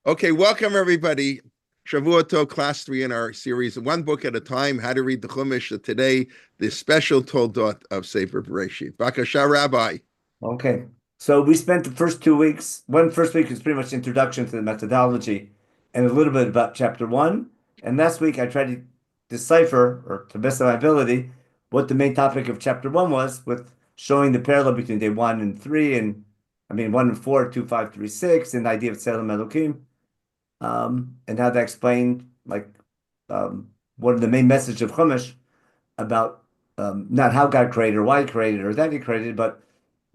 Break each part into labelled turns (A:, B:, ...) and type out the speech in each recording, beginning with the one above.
A: Okay, welcome everybody. Shavua Tov, class 3 in our series, one book at a time, how to read the Chumash. Today, the special Toldot of Sefer Bereshit. Bakasha, Rabbi.
B: Okay. So we spent the first 2 weeks. One first week was pretty much introduction to the methodology and a little bit about chapter one. And last week I tried to decipher, or to the best of my ability, what the main topic of chapter one was, with showing the parallel between day 1 and 3, and 1 and 4, 2, 5, 3, 6, and the idea of Tselem Elokim, and how that explained one of the main message of Chumash about not how God created or why He created or that He created, but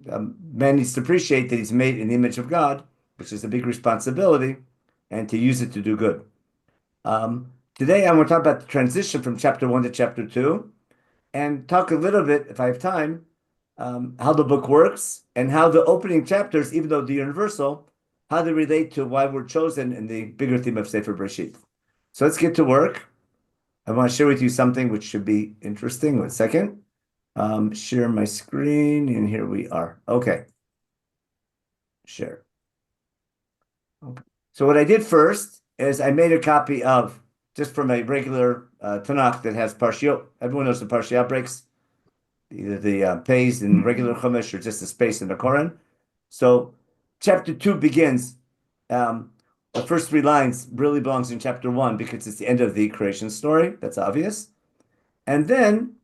B: man needs to appreciate that he's made in the image of God, which is a big responsibility, and to use it to do good. Today, I want to talk about the transition from chapter one to chapter two, and talk a little bit, if I have time, how the book works and how the opening chapters, even though they're universal, how they relate to why we're chosen in the bigger theme of Sefer Bereshit. So let's get to work. I want to share with you something which should be interesting. 1 second. Share my screen, and here we are. Okay. Share. Okay. So what I did first is I made a copy of, just from a regular Tanakh that has Parshiot. Everyone knows the Parshiot breaks, either the pays in regular Chumash or just the space in the Koran. So chapter 2 begins, the first 3 lines really belongs in chapter 1 because it's the end of the creation story. That's obvious. And then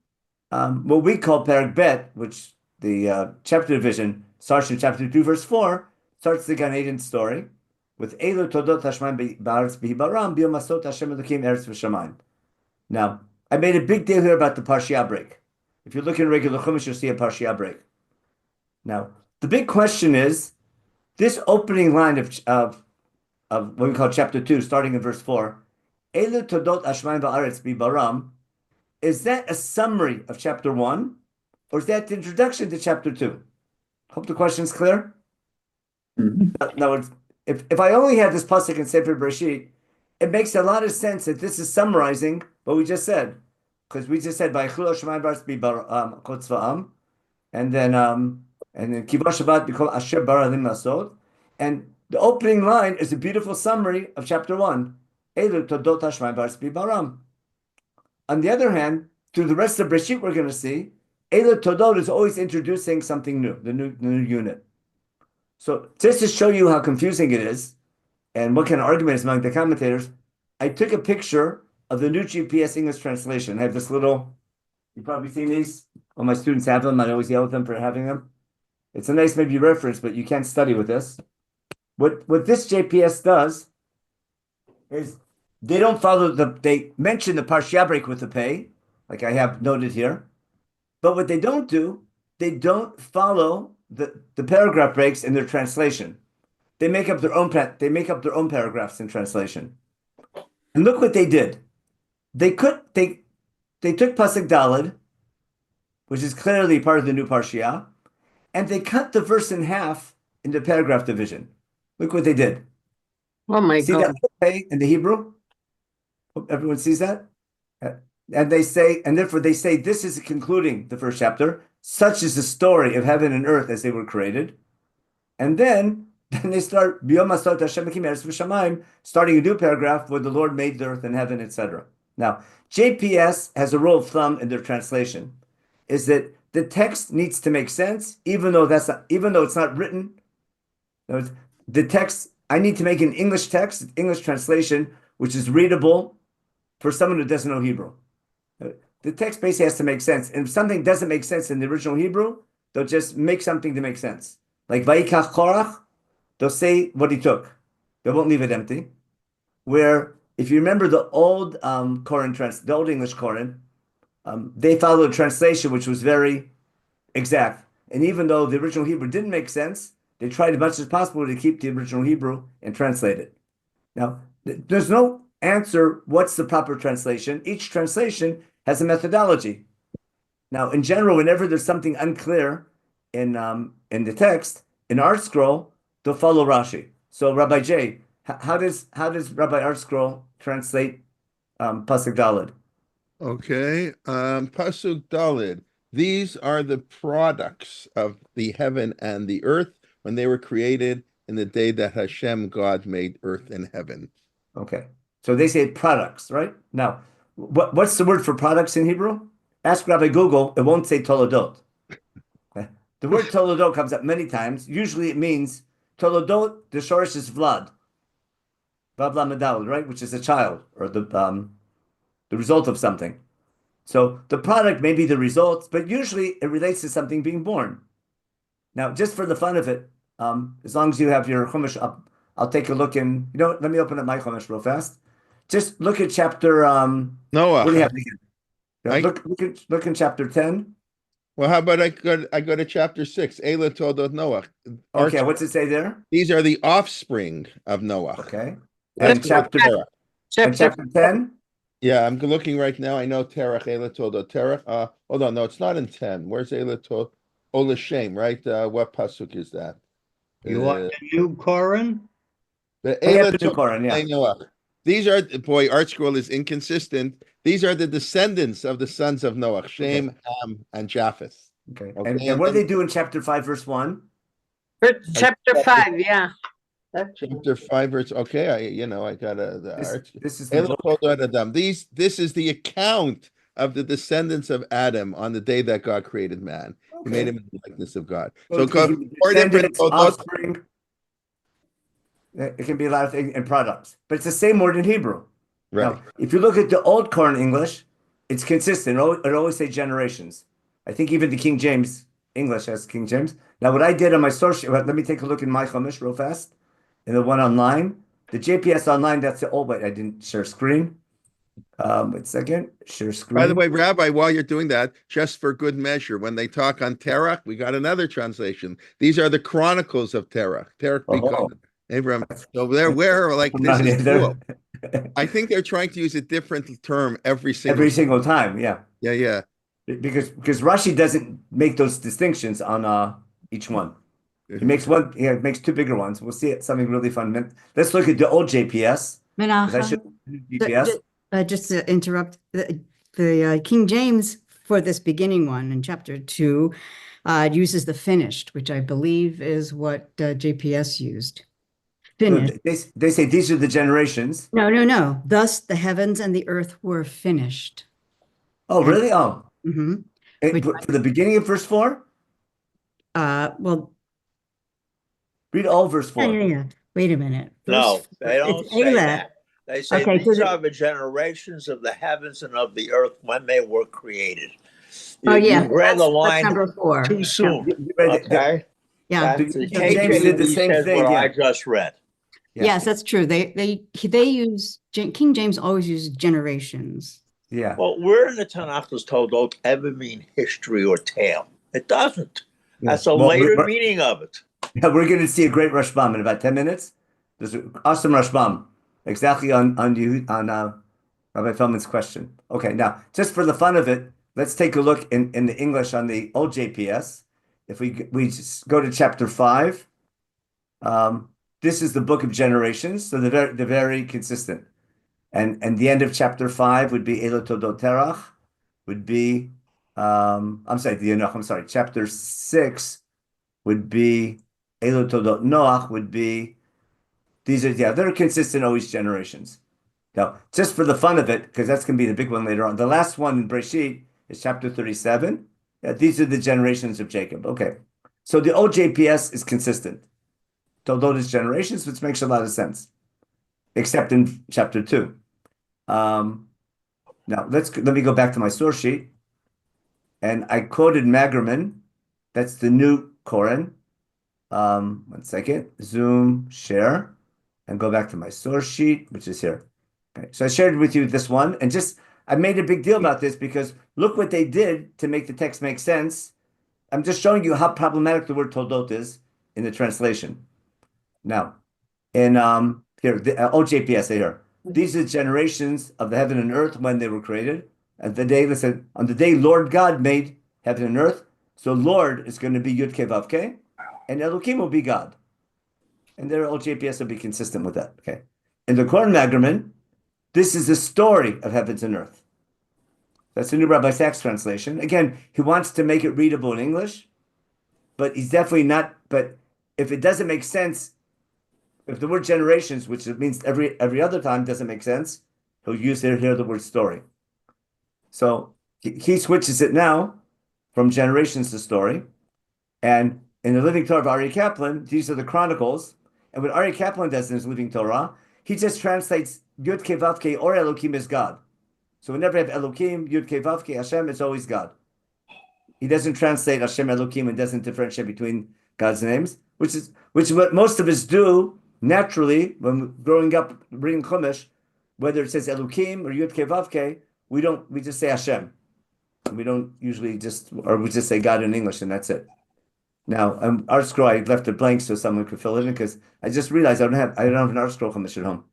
B: what we call Perek Bet, which the chapter division starts in chapter 2, verse 4, starts the Gan Eden story with Elu Todot Hashemaim Ba'aretz B'Hibaram B'Yom Asot Hashem Elokim Eretz V'Shamayim. Now, I made a big deal here about the Parshiah break. If you look in regular Chumash, you'll see a Parshiah break. Now, the big question is, this opening line of what we call chapter 2, starting in verse 4, Elu Todot Hashemaim Ba'aretz B'Hibaram, is that a summary of chapter 1, or is that the introduction to chapter 2? Hope the question's clear. Now, if I only had this pasuk in Sefer Bereshit, it makes a lot of sense that this is summarizing what we just said, because we just said Vayichlu Hashemayim Ba'aretz B'Chutz and then Kiva Shabbat B'Kol Asher Bara Lim Lasot, and the opening line is a beautiful summary of chapter 1. Elu Todot Hashemayim Ba'aretz B'Hibaram. On the other hand, through the rest of Bereshit, we're going to see Elu Todot is always introducing something new, the new unit. So just to show you how confusing it is and what kind of argument is among the commentators, I took a picture of the new GPS English translation. I have this little, you've probably seen these. All my students have them. I always yell at them for having them. It's a nice maybe reference, but you can't study with this. What this JPS does is they don't follow they mention the Parshiah break with the pay, like I have noted here. But what they don't do, they don't follow the paragraph breaks in their translation. They make up their own paragraphs in translation. And look what they did. They took Pasuk Daled, which is clearly part of the new Parshiah, and they cut the verse in half in the paragraph division. Look what they did.
C: Oh my
B: See
C: God.
B: that in the Hebrew? Hope everyone sees that? And they say, and therefore they say, this is concluding the first chapter. Such is the story of heaven and earth as they were created. And then they start B'Yom Asot Hashem Elokim Eretz V'Shamayim, starting a new paragraph where the Lord made the earth and heaven, etc. Now, JPS has a rule of thumb in their translation, is that the text needs to make sense, even though it's not written. The text, I need to make an English text, English translation, which is readable for someone who doesn't know Hebrew. The text basically has to make sense. And if something doesn't make sense in the original Hebrew, they'll just make something to make sense. Like Vayikach Korach, they'll say what he took. They won't leave it empty. Where, if you remember the old the old English Koran, they followed a translation which was very exact. And even though the original Hebrew didn't make sense, they tried as much as possible to keep the original Hebrew and translate it. Now, there's no answer what's the proper translation. Each translation has a methodology. Now, in general, whenever there's something unclear in the text, in Art Scroll, they'll follow Rashi. So, Rabbi J, how does Rabbi Art Scroll translate Pasuk Daled?
A: Okay, Pasuk Daled. These are the products of the heaven and the earth when they were created, in the day that Hashem God made earth and heaven.
B: Okay. So they say products, right? Now, what's the word for products in Hebrew? Ask Rabbi Google. It won't say toledot. Okay. The word toledot comes up many times. Usually it means toledot, the shorish is vlad. Vlad medal, right? Which is a child or the result of something. So the product may be the result, but usually it relates to something being born. Now, just for the fun of it, as long as you have your Chumash up, I'll take a look in. Let me open up my Chumash real fast. Just look at chapter.
A: Noah.
B: What do you have again? Look in chapter 10.
A: Well, how about I go to chapter 6, Eila Toldot Noah.
B: Okay, what's it say there?
A: These are the offspring of Noah.
B: Okay. And chapter 10?
A: Yeah, I'm looking right now. I know Terach, Eila Toldot Terach. Hold on, no, it's not in 10. Where's Eila Toldot? Olashem, right? What pasuk is that?
C: You want the new Koran?
A: The
B: Eila Toldot
A: yeah. Noah. These are, boy, Art Scroll is inconsistent. These are the descendants of the sons of Noah, Shem, Ham, and Japheth.
B: Okay. And what do they do in chapter 5, verse 1?
D: Chapter 5, yeah.
A: Chapter 5, verse, okay, I got
B: this is the
A: Adam. This is the account of the descendants of Adam on the day that God created man. He made him in the likeness of God. So four different
B: offspring. It can be a lot of things and products, but it's the same word in Hebrew.
A: Right.
B: Now, if you look at the old Koran English, it's consistent. It always say generations. I think even the King James English has King James. Now, what I did on my source, let me take a look in my Chumash real fast. And the one online, the JPS online, that's the old, but I didn't share screen. Wait a second, share screen.
A: By the way, Rabbi, while you're doing that, just for good measure, when they talk on Terach, we got another translation. These are the Chronicles of Terach. Terach begun. Abraham. So they're like, this is cool. I think they're trying to use a different term every single
B: time. Yeah.
A: Yeah.
B: Because Rashi doesn't make those distinctions on each one. He makes one. Yeah, it makes two bigger ones. We'll see something really fun. Let's look at the old JPS.
D: Menachem,
B: GPS.
D: just to interrupt, the King James for this beginning one in chapter 2 uses the finished, which I believe is what JPS used. Finished.
B: They say these are the generations.
D: No. Thus the heavens and the earth were finished.
B: Oh, really? Oh.
D: Mm-hmm.
B: For the beginning of verse 4?
D: Well,
B: read all verse 4.
D: Yeah. Wait a minute.
C: No, they don't say that. They say these are the generations of the heavens and of the earth when they were created. You read the line
D: number 4.
C: too soon.
B: Yeah.
C: Okay.
D: Yeah.
C: That's the
B: King James did the same thing.
C: I just read.
D: Yeah. Yes, that's true. They use King James always uses generations.
B: Yeah.
C: Well, where in the Tanakh does Toldot ever mean history or tale? It doesn't. That's a later meaning of it.
B: Yeah, we're going to see a great Rashbam in about 10 minutes. There's an awesome Rashbam exactly on Rabbi Feldman's question. Okay, now just for the fun of it, let's take a look in the English on the old JPS. If we just go to chapter 5, this is the book of generations, so they're very consistent. And the end of chapter 5 would be Eila Toldot Terach, would be chapter 6 would be Eila Toldot Noach, would be they're consistent always generations. Now, just for the fun of it, because that's going to be the big one later on. The last one in Breshit is chapter 37. Yeah, these are the generations of Jacob. Okay. So the old JPS is consistent. Toldot is generations, which makes a lot of sense. Except in chapter 2. Now let me go back to my source sheet. And I quoted Magerman. That's the new Koran. 1 second. Zoom, share, and go back to my source sheet, which is here. Okay. So I shared with you this one, and I made a big deal about this because look what they did to make the text make sense. I'm just showing you how problematic the word Toldot is in the translation. Now, in here, the OJPS here. These are the generations of the heaven and earth when they were created. And on the day Lord God made heaven and earth. So Lord is going to be Yud Kei Vav Kei, and Elohim will be God. And their OJPS will be consistent with that. Okay. In the Koran Magerman, this is the story of heavens and earth. That's the new Rabbi Sachs translation. Again, he wants to make it readable in English, but he's definitely not. But if it doesn't make sense if the word generations, which it means every other time, doesn't make sense, he'll use here the word story. So he switches it now from generations to story. And in the Living Torah of Ari Kaplan, these are the Chronicles. And what Ari Kaplan does in his Living Torah, he just translates Yud Ke Vav Ke or Elokim as God. So whenever you have Elokim, Yud Ke Vav Ke, Hashem, it's always God. He doesn't translate Hashem Elokim and doesn't differentiate between God's names, which is what most of us do naturally when growing up reading Chumash, whether it says Elokim or Yud Ke Vav Ke, we just say Hashem. We don't usually we just say God in English and that's it. Now, Art Scroll, I left it blank so someone could fill it in because I just realized I don't have an Art Scroll Chumash at home.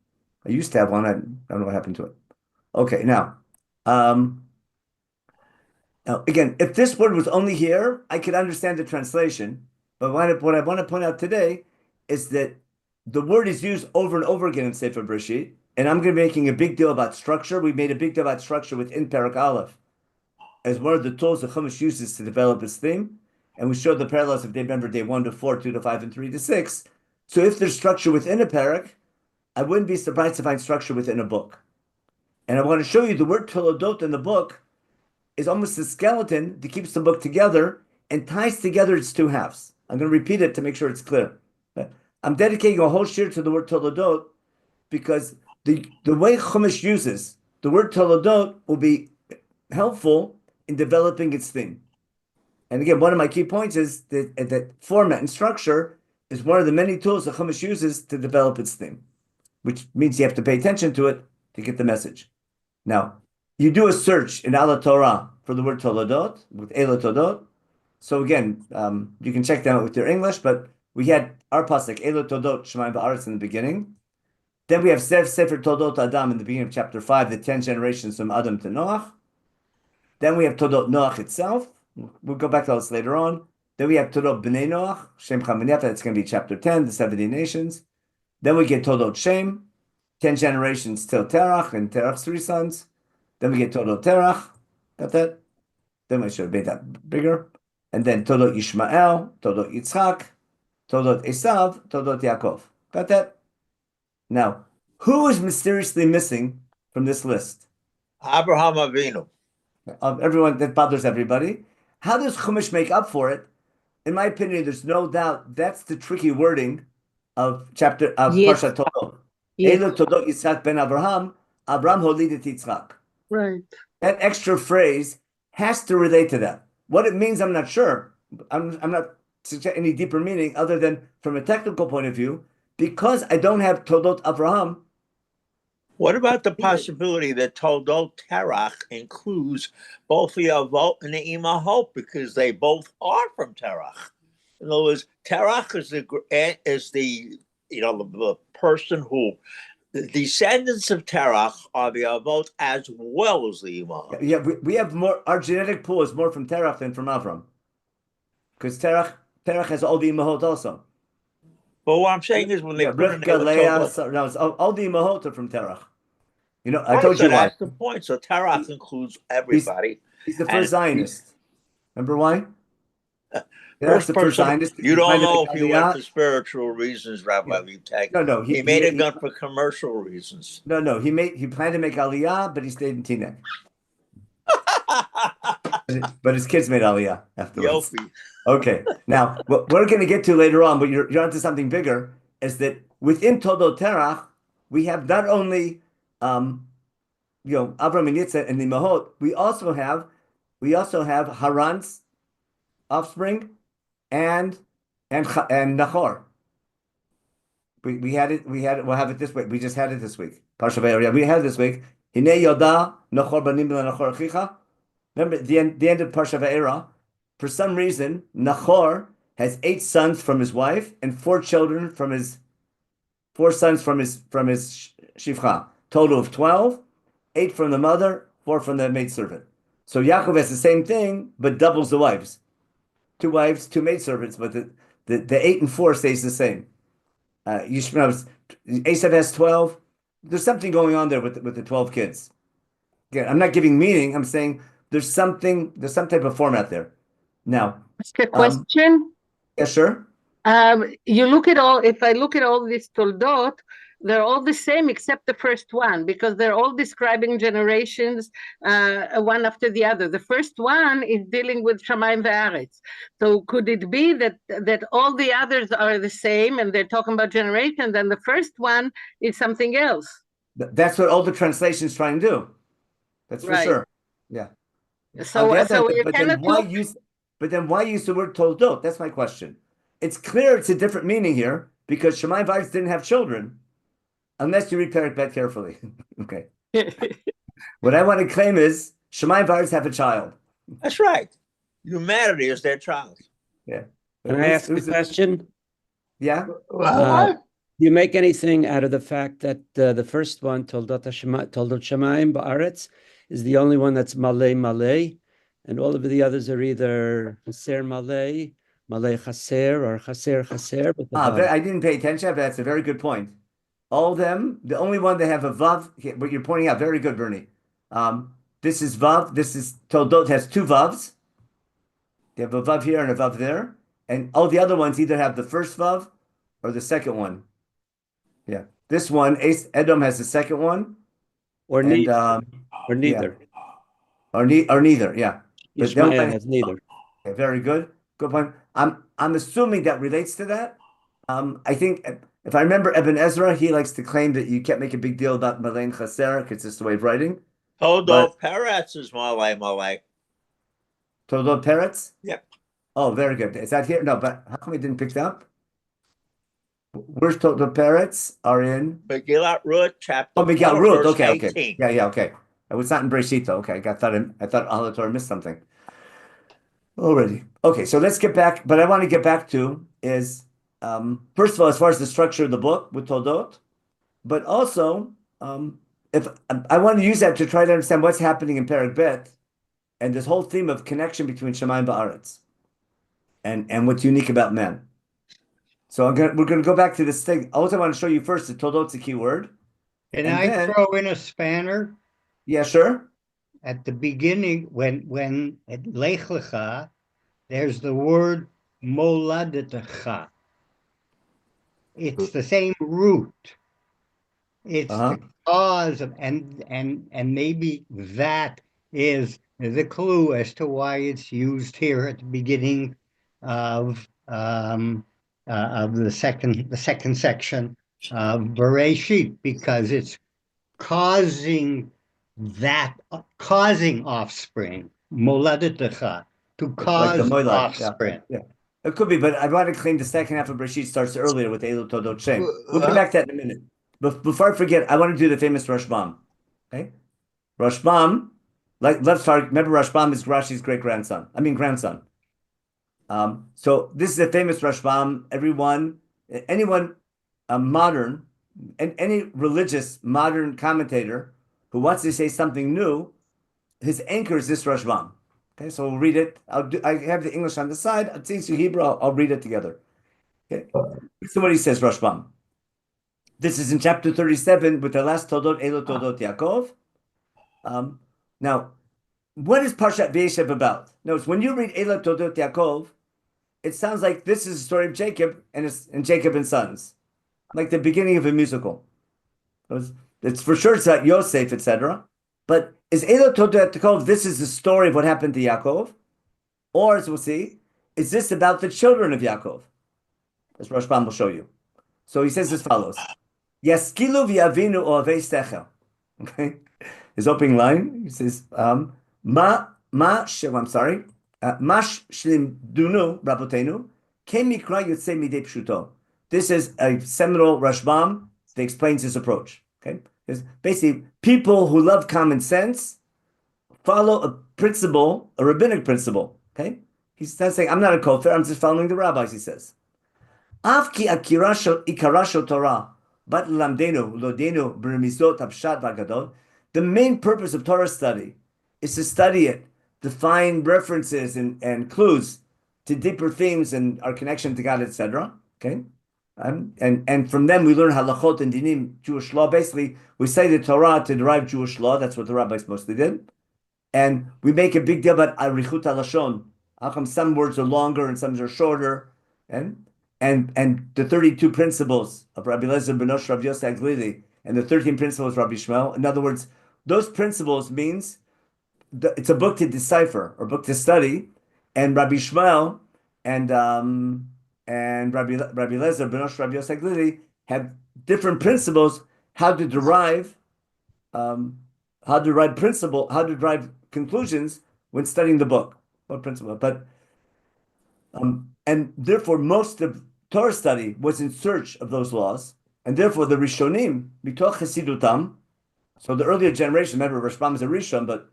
B: I used to have one. I don't know what happened to it. Okay, now, again, if this word was only here, I could understand the translation. But what I want to point out today is that the word is used over and over again in Sefer Bereshit, and I'm going to be making a big deal about structure. We made a big deal about structure within Perek Aleph as one of the tools that Chumash uses to develop its theme. And we showed the parallels if they remember day 1 to 4, 2 to 5, and 3 to 6. So if there's structure within a parak, I wouldn't be surprised to find structure within a book. And I want to show you the word Toledot in the book is almost a skeleton that keeps the book together and ties together its two halves. I'm going to repeat it to make sure it's clear. I'm dedicating a whole shir to the word Toledot because the way Chumash uses the word Toledot will be helpful in developing its theme. And again, one of my key points is that format and structure is one of the many tools that Chumash uses to develop its theme, which means you have to pay attention to it to get the message. Now, you do a search in Ala Torah for the word Toledot with Ela Todot. So again, you can check that out with your English, but we had our pasuk Ela Todot Shemayim Ba'aretz in the beginning. Then we have Sefer Todot Adam in the beginning of chapter 5, the 10 generations from Adam to Noach. Then we have Todot Noach itself. We'll go back to this later on. Then we have Todot B'nai Noach, Shem Cham V'Yafet, that's going to be chapter 10, the 70 nations. Then we get Todot Shem, 10 generations till Terach, and Terach's 3 sons. Then we get Todot Terach, got that? Then we should have made that bigger. And then Todot Yishmael, Todot Yitzchak, Todot Esav, Todot Yaakov. Got that? Now, who is mysteriously missing from this list?
C: Abraham Avinu.
B: Of everyone that bothers everybody. How does Chumash make up for it? In my opinion, there's no doubt that's the tricky wording of Parshat Todot. Elo Todot Yitzchak ben Abraham, Abraham holidet Yitzchak.
E: Right.
B: That extra phrase has to relate to that. What it means, I'm not sure. I'm not suggesting any deeper meaning other than from a technical point of view, because I don't have Todot Abraham.
C: What about the possibility that Toldot Terach includes both the Avot and the Imahot because they both are from Terach? In other words, Terach is the person who the descendants of Terach are the Avot as well as the Imahot.
B: Yeah, we have more. Our genetic pool is more from Terach than from Avram, because Terach has all the Imahot also.
C: But what I'm saying is when they put in
B: all the Imahot are from Terach. You know, I told
C: so
B: you
C: that's
B: why.
C: the point. So Terach includes everybody.
B: He's the first Zionist. Remember why?
C: First
B: the first Zionist.
C: You don't know if he went for spiritual reasons, Rabbi Leibtag.
B: No.
C: He made it gun for commercial reasons.
B: No. He planned to make Aliyah, but he stayed in Teaneck. But his kids made Aliyah afterwards.
C: Yofi.
B: Okay. Now, what we're going to get to later on, but you're onto something bigger, is that within Todot Terach, we have not only Avram and Yitzhak and the Imahot, we also have Haran's offspring and Nachor. We had it. We'll have it this week. We just had it this week. Parsha Vayera. We had it this week. Hinei Yoda Nachor banim Nachor Chicha. Remember the end of Parsha Vayera. For some reason, Nachor has 8 sons from his wife and 4 sons from his shivcha. Total of 12. 8 from the mother, 4 from the maidservant. So Yaakov has the same thing, but doubles the wives. 2 wives, 2 maidservants, but the 8 and 4 stays the same. Esav has 12. There's something going on there with the 12 kids. Again, I'm not giving meaning. I'm saying there's some type of format there. Now,
E: ask a question.
B: Yeah, sure.
E: You look at all, if I look at all these toldot, they're all the same except the first one, because they're all describing generations one after the other. The first one is dealing with Shamayim ve'aretz. So could it be that all the others are the same and they're talking about generations, and the first one is something else?
B: That's what all the translations try and do. That's for
E: Right.
B: sure. Yeah.
E: So you
B: but
E: cannot
B: then why use the word toldot? That's my question. It's clear it's a different meaning here because Shamayim ve'aretz didn't have children, unless you read Perek Bet carefully. Okay. What I want to claim is Shamayim ve'aretz have a child.
C: That's right. Humanity is their child.
B: Yeah.
F: Can I ask a question?
B: Yeah.
F: Do you make anything out of the fact that the first one, Toldot Shamayim Ba'aretz, is the only one that's Malay Malay, and all of the others are either Chaser Malay, Malay Chaser, or Chaser Chaser?
B: I didn't pay attention, but that's a very good point. All of them, the only one that have a Vav, what you're pointing out, very good, Bernie. This is Vav, this is Toldot has two Vavs. They have a Vav here and a Vav there. And all the other ones either have the first Vav or the second one. Yeah. This one, Edom has the second one.
F: Or neither. Or neither.
B: Yeah. Or neither, yeah.
F: Ishmael has neither.
B: Okay, very good. Good point. I'm assuming that relates to that. I think if I remember Ibn Ezra, he likes to claim that you can't make a big deal about Malay and Chaser because it's the way of writing.
C: Toldot Peretz is Malay Malay.
B: Toldot Peretz?
C: Yep.
B: Oh, very good. Is that here? No, but how come we didn't pick that up? Where's Toldot Peretz? Are in
C: Megillat Ruth, chapter.
B: Oh, Megillat Ruth. Okay,
C: 18.
B: okay. Yeah, okay. It's not in Breshit though. Okay, I thought Al Torah missed something. Already. Okay, so let's get back. But I want to get back to is first of all, as far as the structure of the book with Toldot, but also if I want to use that to try to understand what's happening in Perek Bet and this whole theme of connection between Shamayim and Ba'aretz and what's unique about men. So we're going to go back to this thing. Also, I want to show you first that Toldot's a key word.
G: Can I throw in a spanner?
B: Yeah, sure.
G: At the beginning, when at Lech Lecha, there's the word Moladetecha. It's the same root. It's the cause of, and maybe that is the clue as to why it's used here at the beginning of the second section of Bereshit, because it's causing offspring, Moladetecha, to cause
B: like
G: offspring.
B: Yeah. It could be, but I want to claim the second half of Bereshit starts earlier with Elu Todot Shem. We'll get back to that in a minute. But before I forget, I want to do the famous Rashbam. Okay? Rashbam, like remember Rashbam is Rashi's grandson. So this is a famous Rashbam. Anyone modern, and any religious modern commentator who wants to say something new, his anchor is this Rashbam. Okay, so we'll read it. I have the English on the side. I'll teach you Hebrew. I'll read it together. Okay. So what he says, Rashbam. This is in chapter 37 with the last Todot, Elo Todot Yaakov. Now, what is Parshat Vayeshev about? Notice when you read Elo Todot Yaakov, it sounds like this is the story of Jacob and Jacob and sons, like the beginning of a musical. It's for sure it's about Yosef, etc. But is Elo Todot Yaakov, this is the story of what happened to Yaakov? Or, as we'll see, is this about the children of Yaakov? As Rashbam will show you. So he says as follows. Yaskilu v'yavinu ohavei sechel. Okay? His opening line, he says, Mash shlimdunu rabotenu, ken mikra yotzei midei pshuto. This is a seminal Rashbam that explains his approach. Okay? It's basically, people who love common sense follow a principle, a rabbinic principle. Okay? He's not saying, I'm not a kofar, I'm just following the rabbis, he says. Afki ikara shel Torah, bat lamdenu lodenu b'remizot hapshat v'agadol. The main purpose of Torah study is to study it, to find references and clues to deeper themes and our connection to God, etc. Okay? And from them we learn halachot and dinim, Jewish law. Basically, we say the Torah to derive Jewish law. That's what the rabbis mostly did. And we make a big deal about arichut halashon. How come some words are longer and some are shorter? And and the 32 principles of Rabbi Lezer ben Osh Rav Yosef Glili and the 13 principles of Rabbi Shmuel. In other words, those principles means it's a book to decipher or book to study, and Rabbi Shmuel and Rabbi Lezer ben Osh Rav Yosef Glili have different principles how to derive conclusions when studying the book. What principle? But and therefore most of Torah study was in search of those laws, and therefore the Rishonim mitoch Chasidutam. So the earlier generation, remember Rashbam is a Rishon, but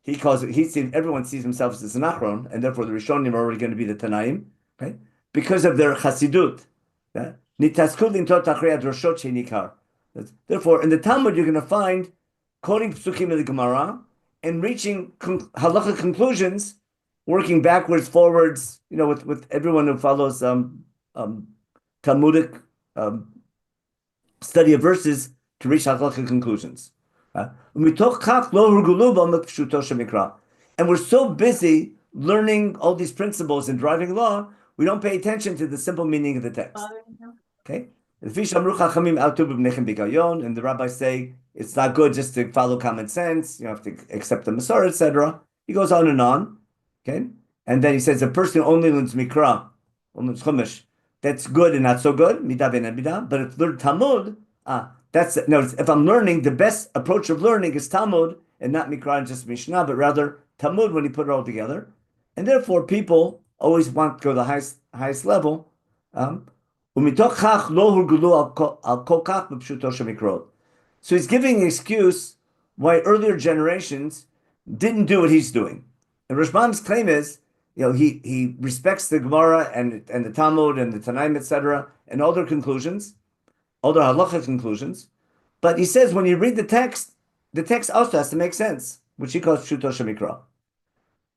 B: everyone sees himself as an Achron, and therefore the Rishonim are already going to be the Tanaim, okay? Because of their Chasidut. Therefore, in the Talmud, you're going to find quoting Psukim in the Gemara and reaching halacha conclusions, working backwards, forwards, with everyone who follows Talmudic study of verses to reach halacha conclusions. And we're so busy learning all these principles and driving law, we don't pay attention to the simple meaning of the text. Okay? And the rabbis say it's not good just to follow common sense, you have to accept the Masorah, etc. He goes on and on. Okay? And then he says a person who only learns Mikra, only learns Chumash, that's good and not so good, midah ben midah. But if learn Talmud, if I'm learning, the best approach of learning is Talmud and not Mikra and just Mishnah, but rather Talmud when you put it all together. And therefore, people always want to go to the highest level. So he's giving an excuse why earlier generations didn't do what he's doing. And Rashbam's claim is, he respects the Gemara and the Talmud and the Tanaim, etc., and all their conclusions, all their halacha conclusions. But he says when you read the text also has to make sense, which he calls Pshuto Shemikra.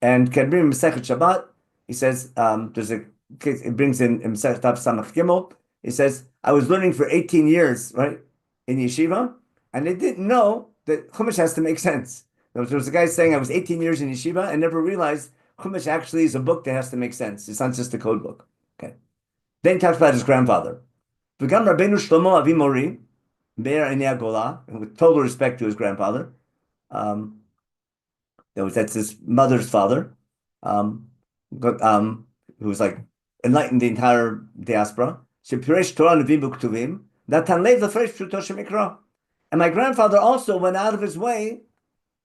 B: And Kedrim Masechet Shabbat, he says, there's a case, it brings in Masechet Tav Samach Gimel. He says, I was learning for 18 years, right, in yeshiva, and I didn't know that Chumash has to make sense. There was a guy saying I was 18 years in yeshiva and never realized Chumash actually is a book that has to make sense. It's not just a code book. Okay. Then he talks about his grandfather. V'gam Rabbeinu Shlomo Avi Mori, Be'er Enei Gola, and with total respect to his grandfather, that's his mother's father, who was like enlightened the entire diaspora. Shepiresh Torah Nevi'im U'Ktuvim, Natan Lev L'Fresh Pshuto Shemikra. And my grandfather also went out of his way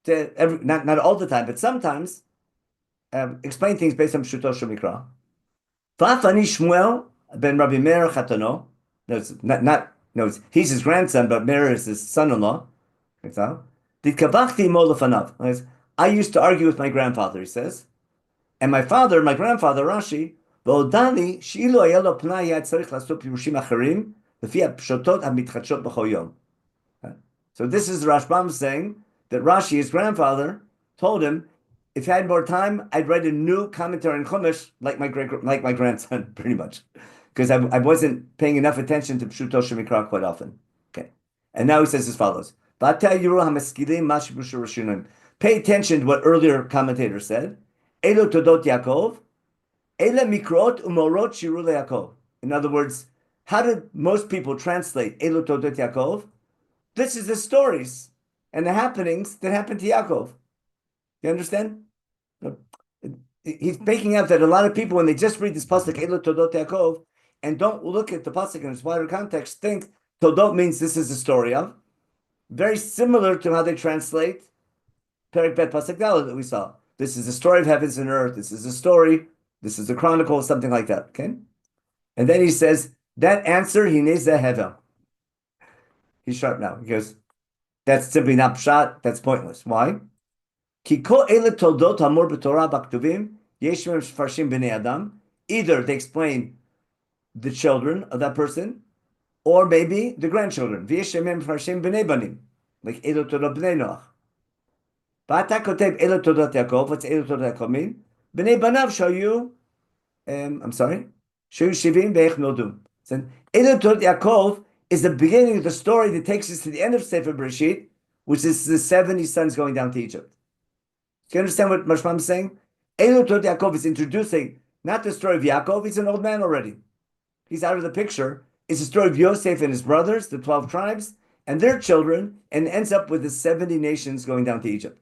B: to not all the time, but sometimes explain things based on Pshuto Shemikra. V'afani Shmuel ben Rabbi Meir Chatano. He's his grandson, but Meir is his son-in-law. I used to argue with my grandfather, he says. And my grandfather, Rashi, so this is Rashbam saying that Rashi, his grandfather, told him, if I had more time, I'd write a new commentary on Chumash like my grandson, pretty much. Because I wasn't paying enough attention to Pshuto Shemikra quite often. Okay. And now he says as follows. Pay attention to what earlier commentators said. Elo Todot Yaakov, Ele Mikrot Umorot Shiru Yaakov. In other words, how did most people translate Elo Todot Yaakov? This is the stories and the happenings that happened to Yaakov. You understand? He's making out that a lot of people, when they just read this pasuk Elo Todot Yaakov and don't look at the pasuk in its wider context, think Todot means this is the story of. Very similar to how they translate Perek Bet Pasuk Daled that we saw. This is the story of heavens and earth. This is the story. This is the chronicle, something like that. Okay, and then he says that answer Hinei Zeh Hevel. He's sharp now. He goes, that's simply not pshat. That's pointless. Why? Either they explain the children of that person, or maybe the grandchildren. Like Elo Torah Bnei Noach. What's Elo Torah Yaakov mean? Bnei Banav Shayu, Shayu Shivim Ve'ech Nodum. So Elo Torah Yaakov is the beginning of the story that takes us to the end of Sefer Bereshit, which is the 70 sons going down to Egypt. Do you understand what Rashbam is saying? Elo Torah Yaakov is introducing not the story of Yaakov, he's an old man already. he's out of the picture. It's the story of Yosef and his brothers, the 12 tribes, and their children, and ends up with the 70 nations going down to Egypt.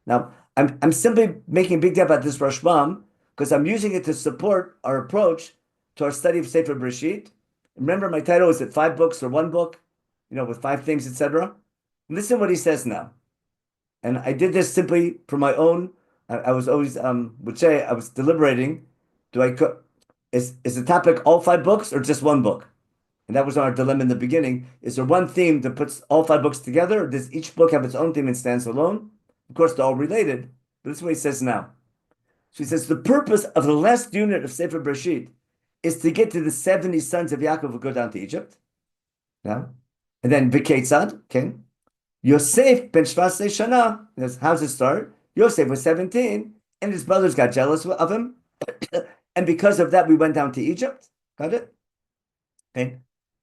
B: Now, I'm simply making a big deal about this Rashbam because I'm using it to support our approach to our study of Sefer Bereshit. Remember, my title is it 5 books or 1 book, with 5 things, etc. Listen what he says now. And I did this simply for my own. I was always would say I was deliberating. Is the topic all 5 books or just 1 book? And that was our dilemma in the beginning. Is there one theme that puts all 5 books together, or does each book have its own theme and stands alone? Of course, they're all related, but this is what he says now. So he says, the purpose of the last unit of Sefer Bereshit is to get to the 70 sons of Yaakov who go down to Egypt. Yeah. And then V'ketzad, okay. Yosef ben Shvasei Shana, how's it start? Yosef was 17, and his brothers got jealous of him. And because of that, we went down to Egypt. Got it? Okay.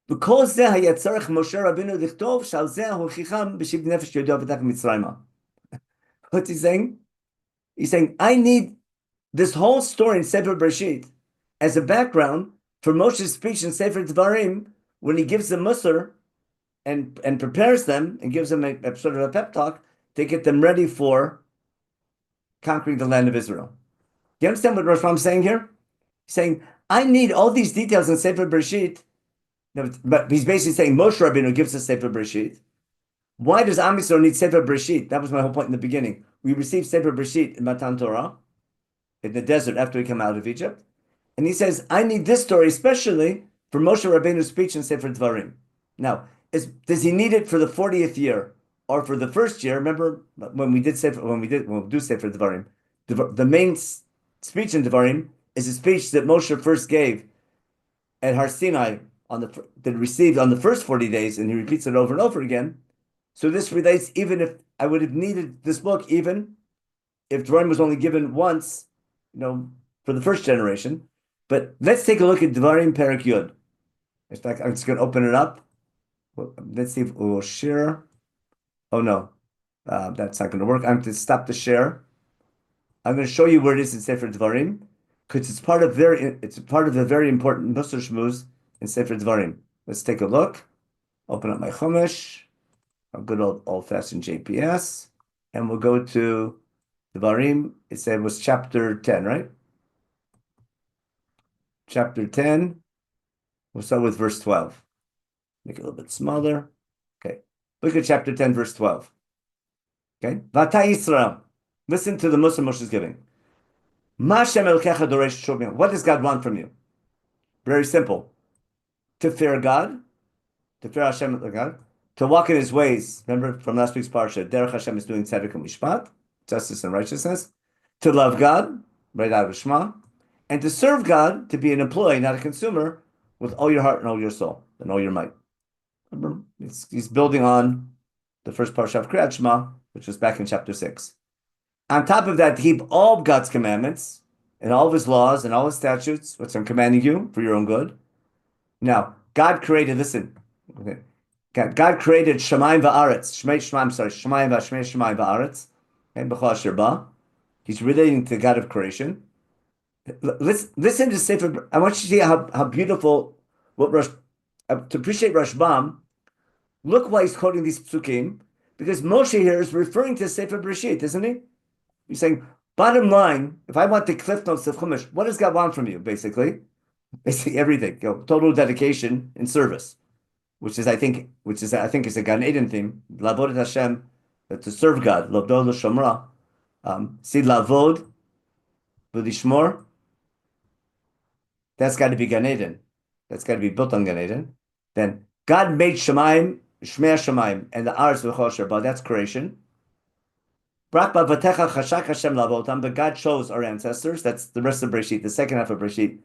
B: What's he saying? He's saying, I need this whole story in Sefer Bereshit as a background for Moshe's speech in Sefer Devarim when he gives them Musar and prepares them and gives them a sort of a pep talk to get them ready for conquering the land of Israel. Do you understand what Rashbam is saying here? He's saying, I need all these details in Sefer Bereshit. But he's basically saying Moshe Rabbeinu gives us Sefer Bereshit. Why does Am Yisrael need Sefer Bereshit? That was my whole point in the beginning. We received Sefer Bereshit in Matan Torah, in the desert after we come out of Egypt. And he says, I need this story especially for Moshe Rabbeinu's speech in Sefer Devarim. Now, does he need it for the 40th year or for the first year? Remember when we do Sefer Devarim, the main speech in Devarim is a speech that Moshe first gave at Har Sinai that received on the first 40 days, and he repeats it over and over again. So this relates even if I would have needed this book, even if Devarim was only given once, for the first generation. But let's take a look at Devarim Perek Yud. In fact, I'm just going to open it up. Let's see if we'll share. Oh no, that's not going to work. I'm going to stop the share. I'm going to show you where it is in Sefer Devarim, because it's part of the very important Musar Shmuz in Sefer Devarim. Let's take a look. Open up my Chumash, a good old-fashioned JPS, and we'll go to Devarim. It said it was chapter 10, right? Chapter 10. We'll start with verse 12. Make it a little bit smaller. Okay. Look at chapter 10, verse 12. Okay. Vata Yisrael. Listen to the Musar Moshe is giving. Ma Hashem Elokecha doresh shomim. What does God want from you? Very simple. To fear God, to fear Hashem, God, to walk in His ways. Remember from last week's parsha, Derech Hashem is doing tzedek and mishpat, justice and righteousness. To love God, right out of Shema, and to serve God, to be an employee, not a consumer, with all your heart and all your soul and all your might. Remember, he's building on the first parsha of Kriyat Shema, which was back in chapter 6. On top of that, to keep all of God's commandments and all of His laws and all His statutes, which I'm commanding you for your own good. Now, God created, listen, okay. God created Shemayim va'aretz, Shemayim va'aretz, and B'chol asher ba. He's relating to God of creation. Listen to Sefer. I want you to see how beautiful to appreciate Rashbam. Look why he's quoting these psukim, because Moshe here is referring to Sefer Bereshit, isn't he? He's saying, bottom line, if I want the cliff notes of Chumash, what does God want from you, basically? Basically everything, total dedication and service, which I think is a Gan Eden theme. Lavod et Hashem, to serve God. Lavod l'shomra. See lavod v'lishmor. That's got to be Gan Eden. That's got to be built on Gan Eden. Then God made Shemaim, Shmei Shemaim, and the Aretz v'chol asher ba. That's creation. But God chose our ancestors. That's the rest of Bereshit, the second half of Bereshit.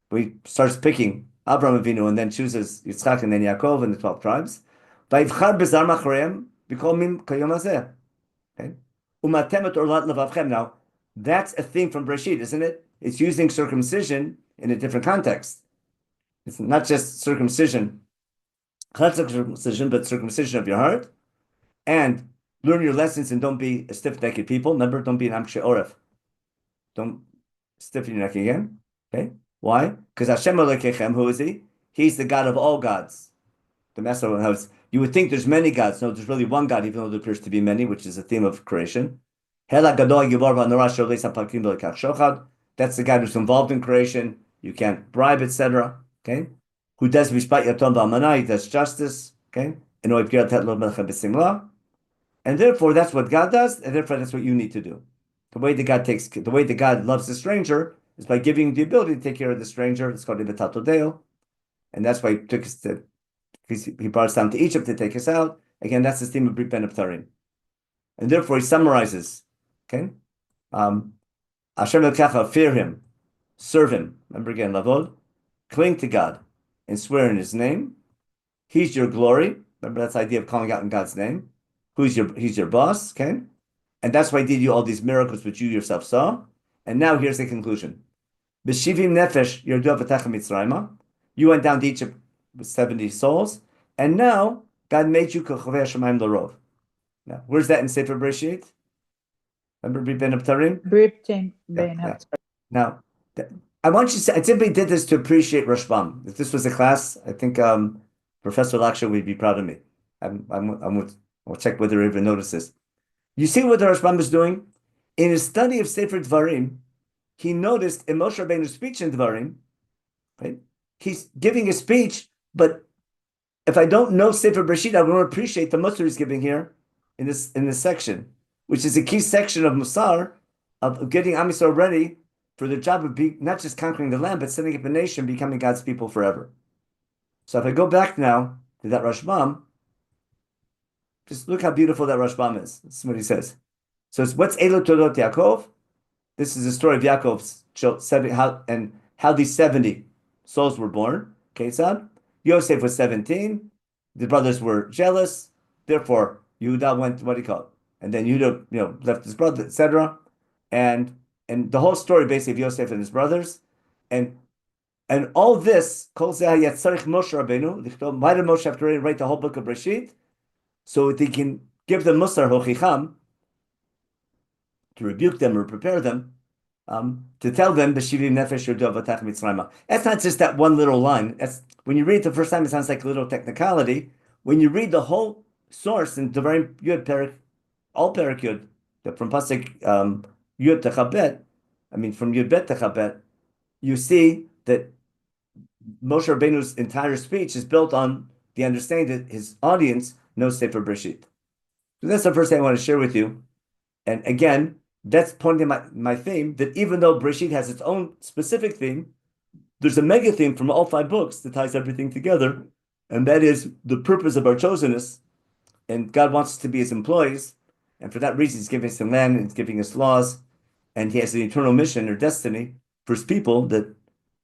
B: He starts picking Abraham Avinu and then chooses Yitzchak and then Yaakov and the 12 tribes. Okay? Now, that's a theme from Bereshit, isn't it? It's using circumcision in a different context. It's not just circumcision, but circumcision of your heart. And learn your lessons and don't be a stiff-necked people. Remember, don't be an amkshe oref. Don't stiffen your neck again. Okay? Why? Because Hashem Elohechem, who is he? He's the God of all gods. The master of the house. You would think there's many gods. No, there's really one God, even though there appears to be many, which is the theme of creation. That's the God who's involved in creation. You can't bribe, etc. Okay? Who does mishpat yatom v'almana, he does justice. Okay? And therefore, that's what God does, and therefore that's what you need to do. The way that God loves the stranger is by giving the ability to take care of the stranger. It's called Ibetato Deo. And that's why he took us to, he brought us down to Egypt to take us out. Again, that's the theme of Brit Ben Abtarim. And therefore he summarizes, okay? Hashem Elkecha, fear him, serve him. Remember again, Lavod, cling to God and swear in his name. He's your glory. Remember that's the idea of calling out in God's name. He's your boss, okay? And that's why he did you all these miracles which you yourself saw. And now here's the conclusion. B'shivim nefesh yerdu v'tachem Mitzrayma. You went down to Egypt with 70 souls. And now God made you k'chovei Hashemayim l'rov. Now, where's that in Sefer Bereshit? Remember Brit Ben Abtarim?
H: Brit Ben Abtarim.
B: Now, I want you to say, I simply did this to appreciate Rashbam. If this was a class, I think Professor Laksha would be proud of me. I'll check whether he even notices. You see what the Rashbam is doing? In his study of Sefer Dvarim, he noticed in Moshe Rabbeinu's speech in Dvarim, right? He's giving a speech, but if I don't know Sefer Bereshit, I won't appreciate the Musar he's giving here in this section, which is a key section of Musar, of getting Am Yisrael ready for the job of being not just conquering the land, but setting up a nation, becoming God's people forever. So if I go back now to that Rashbam, just look how beautiful that Rashbam is. This is what he says. So it's what's Elo Todot Yaakov? This is the story of Yaakov's how these 70 souls were born. Okay, son. Yosef was 17. The brothers were jealous. Therefore, Yehuda went, what do you call it? And then Yehuda, left his brother, etc. And the whole story basically of Yosef and his brothers. And all this, Kol Zeh Yatzarich Moshe Rabbeinu, why did Moshe have to write the whole book of Bereshit? So they can give them Musar Hochicham, to rebuke them or prepare them, to tell them, B'shivim nefesh yerdu v'tach Mitzrayma. That's not just that one little line. That's when you read it the first time, it sounds like a little technicality. When you read the whole source in Devarim Yud Perik, all Perik Yud, from Pasuk Yud to Chabet, from Yud Bet to Chabet, you see that Moshe Rabbeinu's entire speech is built on the understanding that his audience knows Sefer Bereshit. So that's the first thing I want to share with you. And again, that's pointing my theme, that even though Bereshit has its own specific theme, there's a mega theme from all 5 books that ties everything together, and that is the purpose of our chosenness. And God wants us to be his employees, and for that reason, he's giving us the land, and he's giving us laws, and he has an eternal mission or destiny for his people that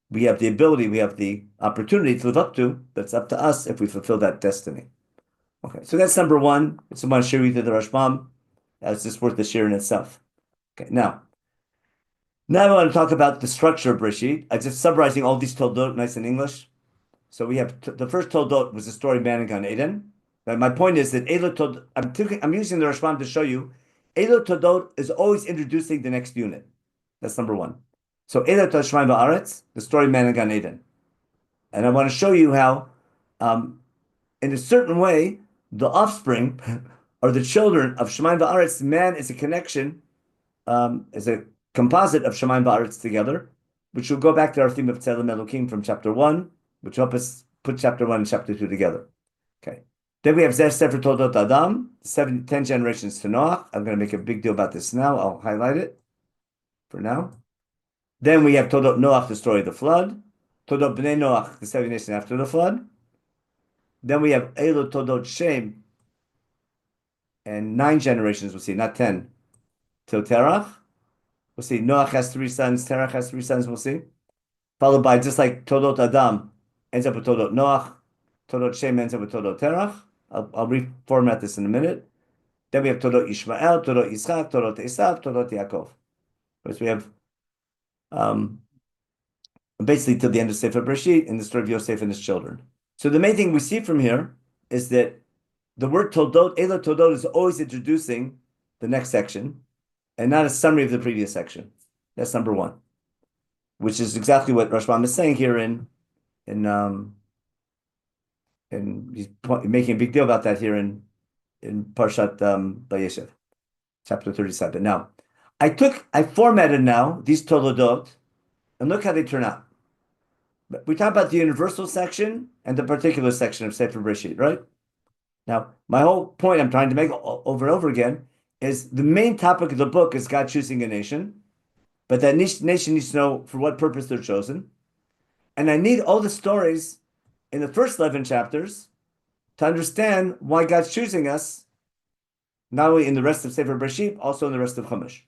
B: we have the ability, we have the opportunity to live up to. That's up to us if we fulfill that destiny. Okay, so that's number 1. It's want to share with you the Rashbam. That's just worth the share in itself. Okay, now I want to talk about the structure of Bereshit. I'm just summarizing all these Toldot nice in English. So we have the first Toldot was the story of man in Gan Eden. But my point is that I'm using the Rashbam to show you Elo Toldot is always introducing the next unit. That's number 1. So Elo Tod Shemaim Ba'aretz, the story of man in Gan Eden. And I want to show you how, in a certain way, the offspring are the children of Shemaim Ba'aretz. Man is a connection, is a composite of Shemaim Ba'aretz together, which will go back to our theme of Tzelem Elokim from chapter 1, which will help us put chapter 1 and chapter 2 together. Okay. Then we have Zer Sefer Toldot Adam, 10 generations to Noach. I'm going to make a big deal about this now. I'll highlight it for now. Then we have Toldot Noach, the story of the flood. Toldot Bnei Noach, the 7 nations after the flood. Then we have Elo Toldot Shem, and 9 generations, we'll see, not 10, till Terach. We'll see, Noach has 3 sons, Terach has 3 sons, we'll see. Followed by, just like Toldot Adam ends up with Toldot Noach, Toldot Shem ends up with Toldot Terach. I'll reformat this in a minute. Then we have Toldot Ishmael, Toldot Yitzchak, Toldot Esav, Toldot Yaakov. First we have basically till the end of Sefer Bereshit in the story of Yosef and his children. So the main thing we see from here is that the word Toldot, Elo Toldot, is always introducing the next section and not a summary of the previous section. That's number 1. which is exactly what Rashbam is saying here and he's making a big deal about that here in Parshat Vayeshev, chapter 37. Now, I formatted now these Toledot, and look how they turn out. We talk about the universal section and the particular section of Sefer Bereshit, right? Now, my whole point I'm trying to make over and over again is the main topic of the book is God choosing a nation, but that nation needs to know for what purpose they're chosen. And I need all the stories in the first 11 chapters to understand why God's choosing us, not only in the rest of Sefer Bereshit, also in the rest of Chumash.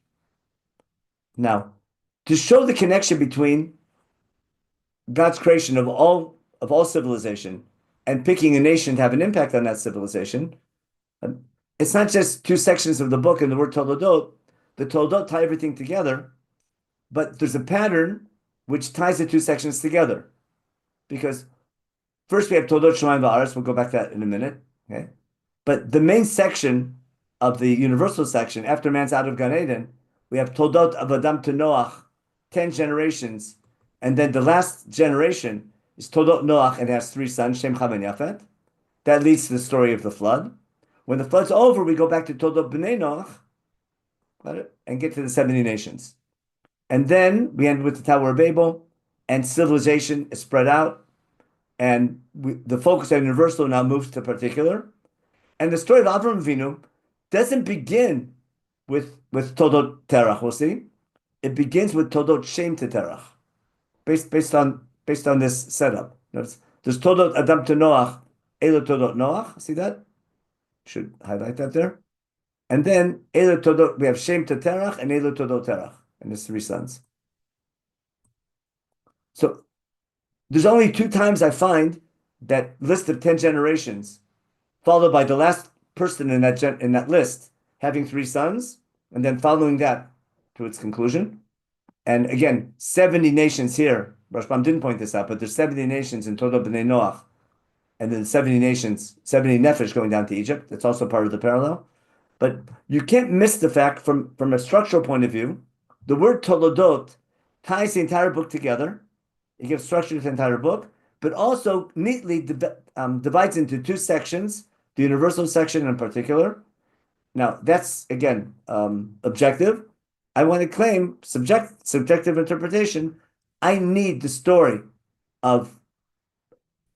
B: Now, to show the connection between God's creation of all civilization and picking a nation to have an impact on that civilization, it's not just two sections of the book and the word Toledot. The Toledot tie everything together, but there's a pattern which ties the two sections together. Because first we have Toledot Shemayim Va'aretz, we'll go back to that in a minute, okay? But the main section of the universal section, after man's out of Gan Eden, we have Toldot of Adam to Noach, 10 generations, and then the last generation is Toldot Noach and has 3 sons, Shem, Cham, and Yafet. That leads to the story of the flood. When the flood's over, we go back to Toldot B'nai Noach, and get to the 70 nations. And then we end with the Tower of Babel, and civilization is spread out, and the focus on universal now moves to particular. And the story of Avram Avinu doesn't begin with Toldot Terach, we'll see. It begins with Toldot Shem to Terach, based on this setup. There's Toldot Adam to Noach, Elo Toldot Noach. See that? Should highlight that there. And then Elo Toldot, we have Shem to Terach and Elo Toldot Terach, and his 3 sons. So there's only 2 times I find that list of 10 generations, followed by the last person in that list having 3 sons, and then following that to its conclusion. And again, 70 nations here. Rashbam didn't point this out, but there's 70 nations in Toldot B'nai Noach, and then 70 nations, 70 nefesh going down to Egypt. That's also part of the parallel. But you can't miss the fact from a structural point of view, the word Toledot ties the entire book together. It gives structure to the entire book, but also neatly divides into 2 sections, the universal section in particular. Now, that's, again, objective. I want to claim subjective interpretation. I need the story of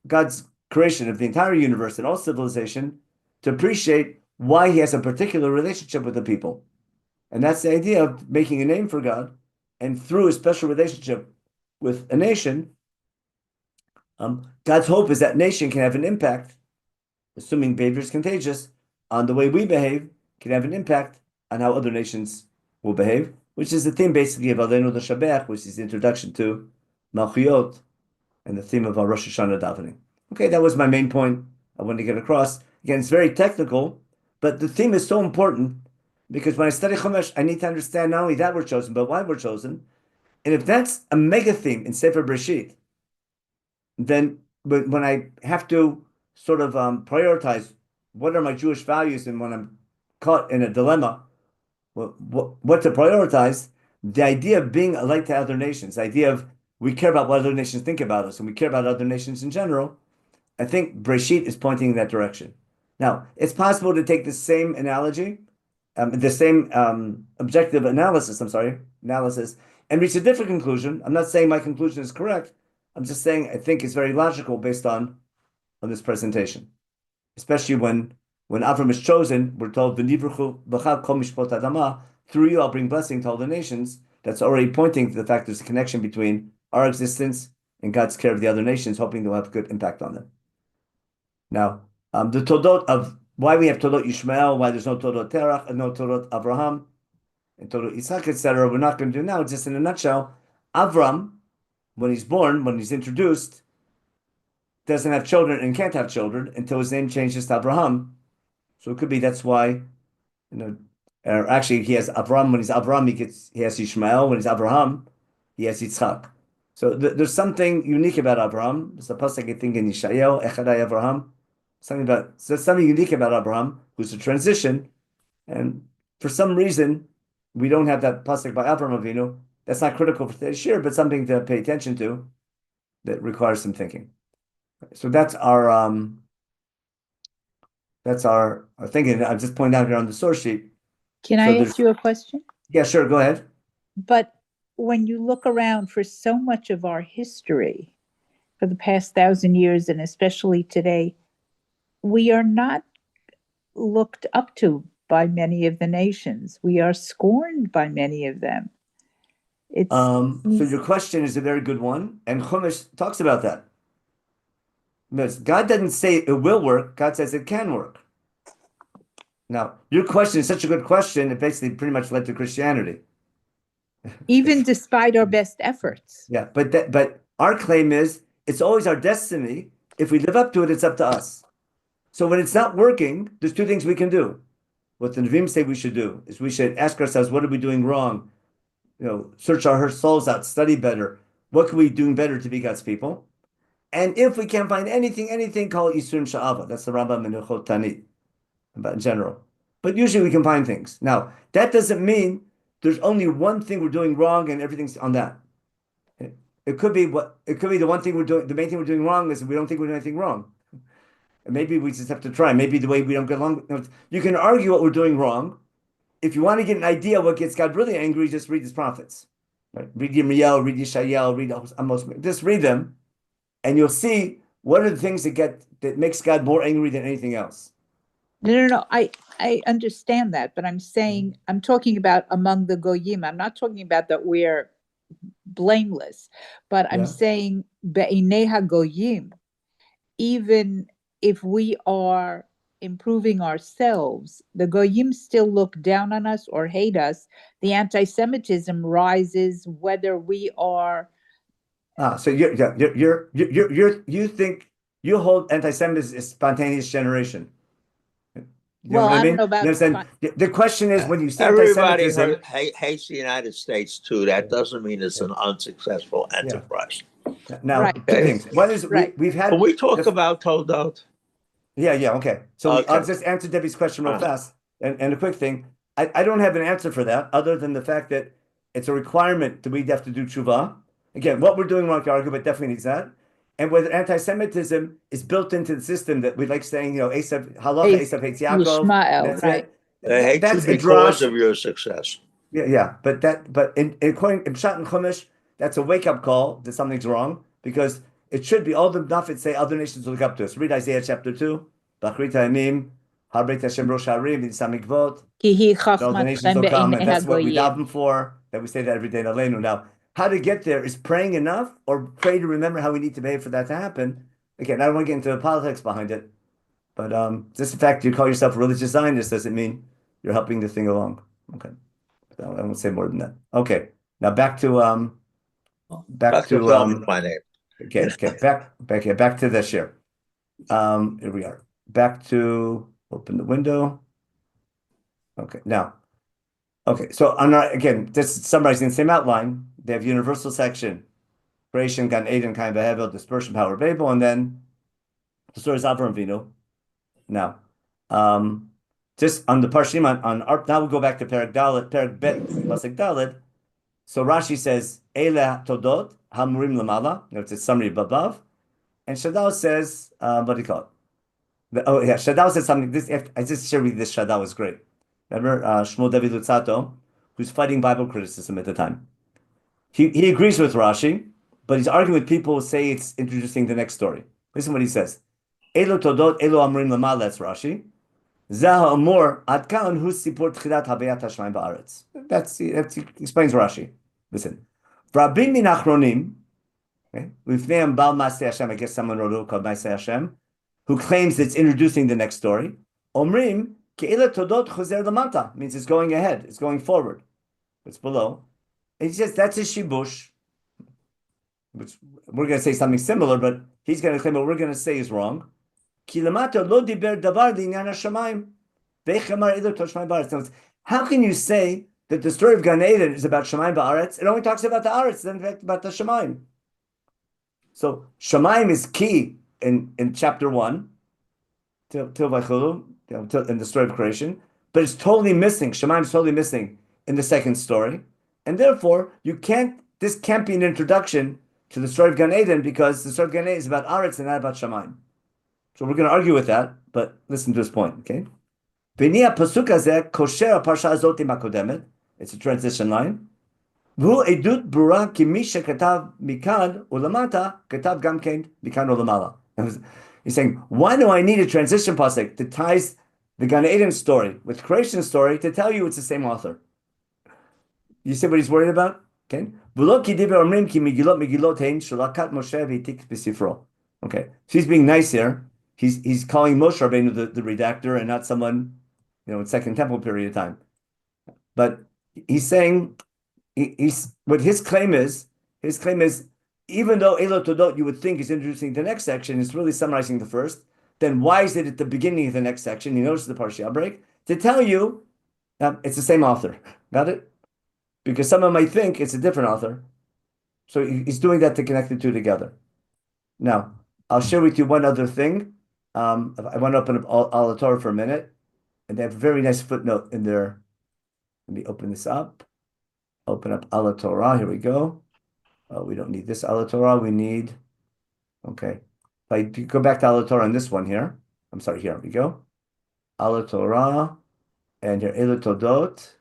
B: God's creation of the entire universe and all civilization to appreciate why he has a particular relationship with the people. And that's the idea of making a name for God, and through a special relationship with a nation, God's hope is that nation can have an impact, assuming behavior is contagious, on the way we behave, can have an impact on how other nations will behave, which is the theme basically of Aleinu L'Shabech, which is the introduction to Malchiyot and the theme of our Rosh Hashanah davening. Okay, that was my main point I wanted to get across. Again, it's very technical, but the theme is so important because when I study Chumash, I need to understand not only that we're chosen, but why we're chosen. And if that's a mega theme in Sefer Bereshit, then when I have to sort of prioritize what are my Jewish values, and when I'm caught in a dilemma, what to prioritize, the idea of being a light to other nations, the idea of we care about what other nations think about us, and we care about other nations in general, I think Bereshit is pointing in that direction. Now, it's possible to take the same analogy, the same objective analysis, and reach a different conclusion. I'm not saying my conclusion is correct. I'm just saying I think it's very logical based on this presentation, especially when Avram is chosen. We're told "V'nivruchu b'cha kol mishpot adama." Through you, I'll bring blessing to all the nations. That's already pointing to the fact there's a connection between our existence and God's care of the other nations, hoping they'll have good impact on them. Now, the Toldot of why we have Toldot Yishmael, why there's no Toldot Terach and no Toldot Abraham and Toldot Isaac, etc. We're not going to do now. Just in a nutshell, Avram, when he's born, when he's introduced, doesn't have children and can't have children until his name changes to Abraham. So it could be that's why, or actually he has Avram. When he's Avram, he has Ishmael. When he's Abraham, he has Yitzchak. So there's something unique about Abraham. There's a pasuk I think in Yeshayahu, Echadai Abraham. There's something unique about Abraham, who's a transition, and for some reason we don't have that pasuk by Abraham Avinu That's not critical for today's shir, but something to pay attention to that requires some thinking. So that's our thinking. I'm just pointing out here on the source sheet.
H: Can I ask you a question?
B: Yeah, sure, go ahead.
H: But when you look around for so much of our history for the past 1,000 years, and especially today, we are not looked up to by many of the nations. We are scorned by many of them.
B: So your question is a very good one, and Chumash talks about that. Because God doesn't say it will work, God says it can work. Now, your question is such a good question, it basically pretty much led to Christianity.
H: Even despite our best efforts.
B: Yeah, but our claim is it's always our destiny. If we live up to it, it's up to us. So when it's not working, there's two things we can do. What the Nevi'im say we should do is we should ask ourselves, what are we doing wrong? Search our souls out, study better. What can we do better to be God's people? And if we can't find anything, call it Yisurim Sha'ava. That's the Rambam Menachem Tanit, about in general. But usually we can find things. Now, that doesn't mean there's only one thing we're doing wrong and everything's on that. It could be the one thing we're doing, the main thing we're doing wrong is we don't think we're doing anything wrong. And maybe we just have to try. Maybe the way we don't get along. You can argue what we're doing wrong. If you want to get an idea what gets God really angry, just read his prophets. Right? Read Yirmiyahu, read Yeshayahu, read Amos. Just read them, and you'll see what are the things that makes God more angry than anything else.
H: No. I understand that, but I'm talking about among the goyim. I'm not talking about that we're blameless, but I'm saying be'inei hagoyim, even if we are improving ourselves, the goyim still look down on us or hate us. The anti-Semitism rises whether we are.
B: So you think you hold anti-Semitism is spontaneous generation. You know what I mean?
H: Don't know about
B: the question is when you say
C: everybody
B: anti-Semitism,
C: hates the United States too. That doesn't mean it's an unsuccessful enterprise.
B: Now, two things. One is we've had.
C: When we talk about Toldot.
B: Yeah, okay. So I'll just answer Debbie's question real fast. And a quick thing, I don't have an answer for that other than the fact that it's a requirement that we have to do tshuva. Again, what we're doing, we can argue, but definitely needs that. And whether anti-Semitism is built into the system that we like saying, Esav hates Yaakov.
H: Yishmael, right?
C: They hate you because of your success.
B: Yeah. But according to Pshat and Chumash, that's a wake-up call that something's wrong because it should be all the prophets say other nations will look up to us. Read Isaiah chapter 2. Bachrit ha'imim, harbeit Hashem rosh ha'arim, v'nisam mikvot. All the nations will come, and that's what we daven for. That we say that every day in Aleinu. Now, how to get there is praying enough or pray to remember how we need to behave for that to happen. Again, I don't want to get into the politics behind it, but just the fact you call yourself a religious Zionist doesn't mean you're helping the thing along. Okay, I won't say more than that. Okay, now back to
C: my name.
B: Okay, back to this year. Here we are. Back to open the window. Okay, now. Okay, so again, just summarizing the same outline. They have universal section, creation, Gan Eden, Kain Behevel, dispersion, power, Babel, and then the story is Avram Avinu. Now, just on the Parshim, now we'll go back to Perek Dalet, Perek Bet, Pasuk Dalet. So Rashi says, Eila Todot, Hamurim Lamala, it's a summary above. And Shadal says, what do you call it? Shadal says something, I just shared with you this, Shadal was great. Remember Shmuel David Lutzato, who's fighting Bible criticism at the time. He agrees with Rashi, but he's arguing with people who say it's introducing the next story. Listen what he says. Elo Todot, Elo Amrim Lamal, that's Rashi. Zaha Amor, Adkan, Hu Sipur Tchilat Habayat Hashmaim Ba'aretz. He explains Rashi. Listen. Rabbi min Achronim, Lifneim Bal Maseh Hashem, I guess someone wrote called Maseh Hashem, who claims it's introducing the next story. Omrim, Ke'ila Todot Choser Lamata, means it's going ahead, it's going forward. It's below. And he says that's a shibush, which we're going to say something similar, but he's going to claim what we're going to say is wrong. How can you say that the story of Gan Eden is about Shamayim Ba'aretz? It only talks about the Aretz, then about the Shamayim. So Shamayim is key in chapter 1, till Vaychulu, in the story of creation, but it's totally missing. Shamayim is totally missing in the second story. And therefore, this can't be an introduction to the story of Gan Eden because the story of Gan Eden is about Aretz and not about Shamayim. So we're going to argue with that, but listen to this point, okay? It's a transition line. He's saying, why do I need a transition pasuk that ties the Gan Eden story with creation story to tell you it's the same author? You see what he's worried about? Okay. Okay. So he's being nice here. He's calling Moshe Rabbeinu the redactor and not someone, in Second Temple period of time. But he's saying what his claim is, even though Elo Todot you would think is introducing the next section, it's really summarizing the first. Then why is it at the beginning of the next section? He notices the partial break to tell you it's the same author. Got it? Because someone might think it's a different author. So he's doing that to connect the two together. Now, I'll share with you one other thing. I want to open up Al Torah for a minute. And they have a very nice footnote in there. Let me open this up. Open up Al Torah. Here we go. We don't need this Al Torah. We need, okay. If I go back to Al Torah on this one here. I'm sorry, here we go. Al Torah. And here, Elo Todot.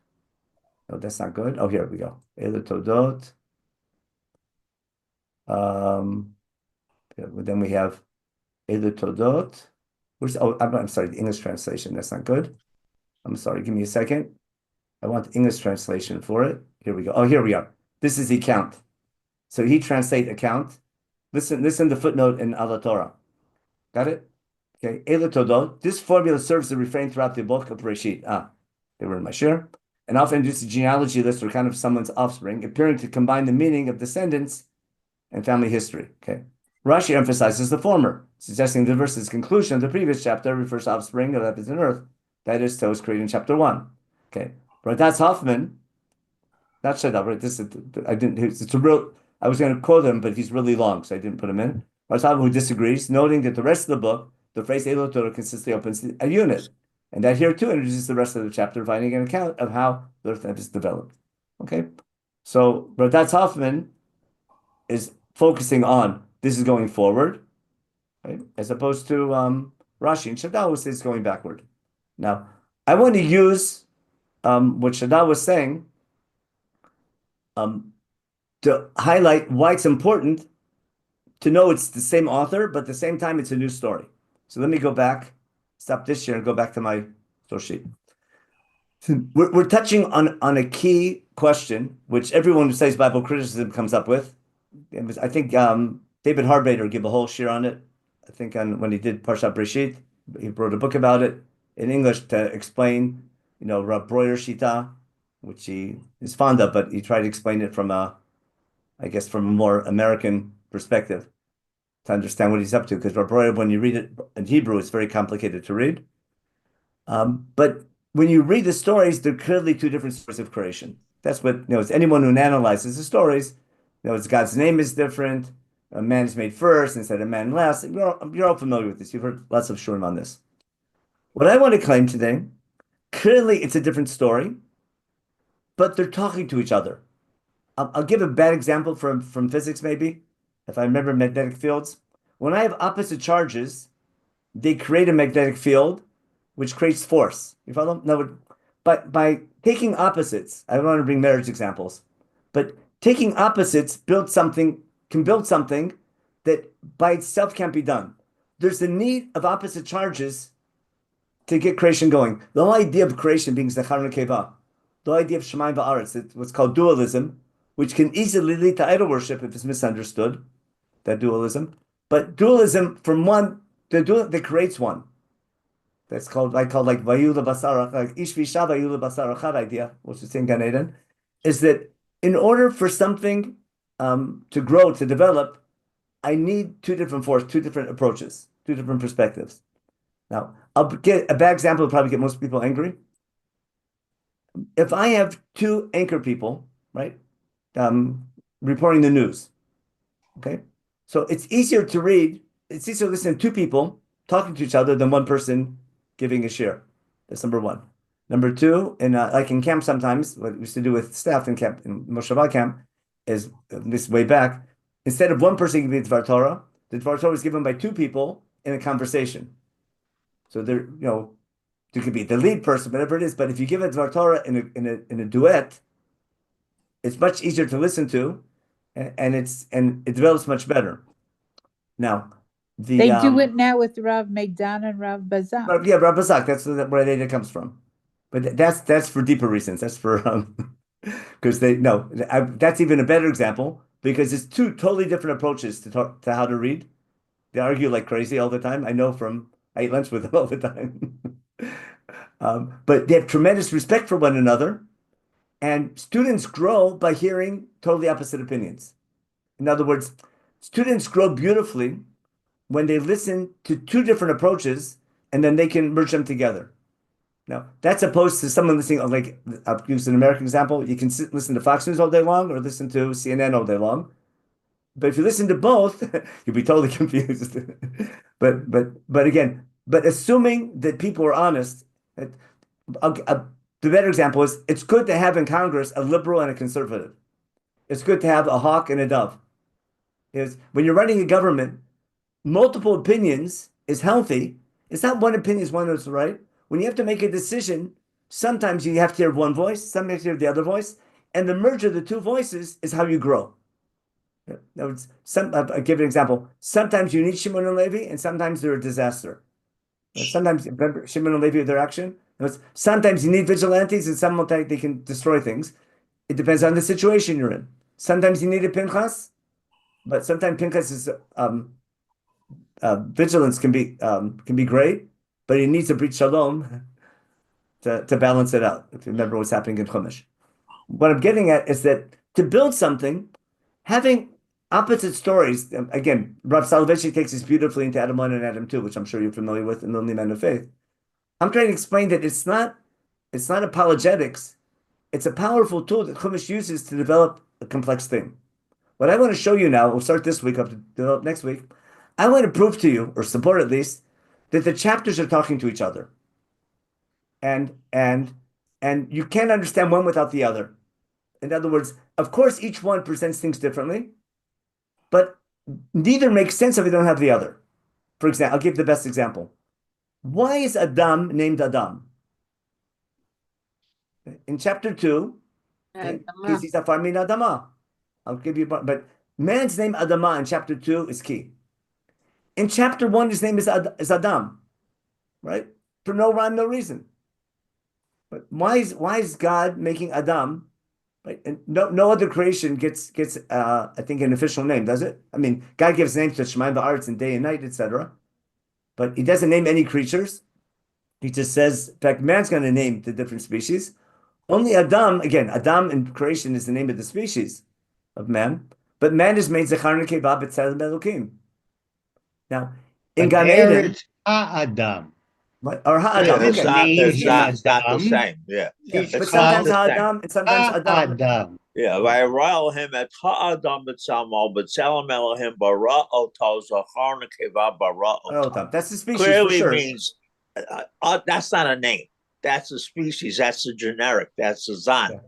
B: No, that's not good. Oh, here we go. Elo Todot. Then we have Elo Todot. I'm sorry, the English translation. That's not good. I'm sorry. Give me a second. I want the English translation for it. Here we go. Oh, here we are. This is the account. So he translate account. Listen to the footnote in Al Torah. Got it? Okay. Elo Todot. This formula serves the refrain throughout the book of Bereshit. They were in my share. And often introduces a genealogy list or kind of someone's offspring, appearing to combine the meaning of descendants and family history. Okay. Rashi emphasizes the former, suggesting the verse's conclusion of the previous chapter refers to offspring of heavens and earth. That is, so was created in chapter 1. Okay. But that's Hoffman. Not Shadab, right? I was going to quote him, but he's really long, so I didn't put him in. Hoffman, who disagrees, noting that the rest of the book, the phrase Elo Torah consistently opens a unit. And that here too introduces the rest of the chapter, providing an account of how the earth is developed. Okay. So Radatz Hoffman is focusing on this is going forward, right? As opposed to Rashi and Shadal was is going backward. Now, I want to use what Shadal was saying to highlight why it's important to know it's the same author, but at the same time it's a new story. So let me go back, stop this here and go back to my source sheet. We're touching on a key question, which everyone who studies Bible criticism comes up with. I think David Harbader gave a whole shir on it. I think when he did Parshat Breshit, he wrote a book about it in English to explain, Rab Breuer's Shita, which he is fond of, but he tried to explain it from a more American perspective to understand what he's up to. Because Rab Breuer, when you read it in Hebrew, it's very complicated to read. But when you read the stories, they're clearly two different stories of creation. That's what, it's anyone who analyzes the stories, it's God's name is different. A man is made first instead of man last. You're all familiar with this. You've heard lots of shurim on this. What I want to claim today, clearly it's a different story, but they're talking to each other. I'll give a bad example from physics, maybe, if I remember magnetic fields. When I have opposite charges, they create a magnetic field, which creates force. You follow? No, but by taking opposites, I don't want to bring marriage examples, but taking opposites can build something that by itself can't be done. There's the need of opposite charges to get creation going. The whole idea of creation being Zechar and Nekeva, the whole idea of Shemayim Va'aretz, what's called dualism, which can easily lead to idol worship if it's misunderstood, that dualism. But dualism from one, that creates one. That's called like Vayula Basara, like Ish Visha Vayula Basara Chad idea, which is in Gan Eden, is that in order for something to grow, to develop, I need two different forces, two different approaches, two different perspectives. Now, I'll get a bad example will probably get most people angry. If I have two anchor people, right, reporting the news, okay? So it's easier to listen to two people talking to each other than one person giving a share. That's number one. Number two, like in camp sometimes, what we used to do with staff in camp, in Moshava camp, is this way back, instead of one person giving the Dvar Torah is given by two people in a conversation. So there, there could be the lead person, whatever it is, but if you give a Dvar Torah in a duet, it's much easier to listen to, and it develops much better. Now,
H: they do it now with Rav Megdan and Rav Bazak.
B: Yeah, Rav Bazak. That's where it comes from. But that's for deeper reasons. That's for because that's even a better example because it's two totally different approaches to how to read. They argue like crazy all the time. I know I eat lunch with them all the time. But they have tremendous respect for one another, and students grow by hearing totally opposite opinions. In other words, students grow beautifully when they listen to two different approaches and then they can merge them together. Now, that's opposed to someone listening, like I'll use an American example. You can listen to Fox News all day long or listen to CNN all day long. But if you listen to both, you'll be totally confused. but assuming that people are honest, the better example is it's good to have in Congress a liberal and a conservative. It's good to have a hawk and a dove. When you're running a government, multiple opinions is healthy. It's not one opinion is one that's right. When you have to make a decision, sometimes you have to hear one voice, sometimes you have to hear the other voice, and the merge of the two voices is how you grow. I'll give an example. Sometimes you need Shimon and Levi, and sometimes they're a disaster. Sometimes remember Shimon and Levi, their action. Sometimes you need vigilantes, and sometimes they can destroy things. It depends on the situation you're in. Sometimes you need a Pinchas, but sometimes Pinchas is vigilance can be great, but he needs a Brit Shalom to balance it out. If you remember what's happening in Chumash. What I'm getting at is that to build something, having opposite stories, again, Rav Soloveitchik takes this beautifully into Adam 1 and Adam 2, which I'm sure you're familiar with in the Only Man of Faith. I'm trying to explain that it's not apologetics. It's a powerful tool that Chumash uses to develop a complex thing. What I want to show you now, we'll start this week up to develop next week. I want to prove to you, or support at least, that the chapters are talking to each other. And you can't understand one without the other. In other words, of course, each one presents things differently, but neither makes sense if you don't have the other. For example, I'll give the best example. Why is Adam named Adam? In chapter 2, because he's a farmin Adama. I'll give you, but man's name Adama in chapter 2 is key. In chapter 1, his name is Adam, right? For no rhyme, no reason. But why is God making Adam? Right? And no other creation gets I think an official name, does it? I mean, God gives names to Shemayim Ba'aretz and day and night, etc. But he doesn't name any creatures. He just says, in fact, man's going to name the different species. Only Adam, again, Adam in creation is the name of the species of man. But man is made Zechar Nekeva B'Tzelem Elokim. Now, in Gan Eden,
G: it's Ha'adam.
B: Or Ha'adam.
C: It's
B: Okay.
C: not the same. Yeah.
B: But
C: It's
B: sometimes
C: not the
B: Ha'adam and sometimes Adam.
G: Ha'adam.
C: Yeah, Vayral him at Ha'adam B'Tzamo B'Tzelem Elohim Bara Oto Zachar Nekeva Bara Oto.
B: That's the species
C: Clearly
B: for sure.
C: means that's not a name. That's a species. That's a generic. That's a zan.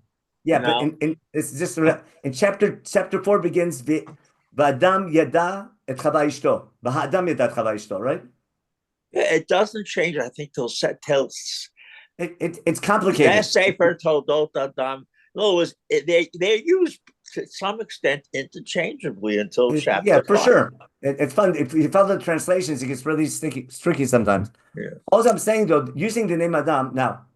B: Yeah, but it's just in chapter 4 begins V'Adam Yada et Chava Ishto. V'Ha'adam Yada et Chava Ishto, right?
C: It doesn't change. I think till
B: it's complicated.
C: That Sefer Toldot Adam. In other words, they're used to some extent interchangeably until chapter.
B: Yeah, for
C: 5.
B: sure. It's fun. If you follow the translations, it gets really tricky sometimes.
C: Yeah.
B: All I'm saying though, using the name Adam now,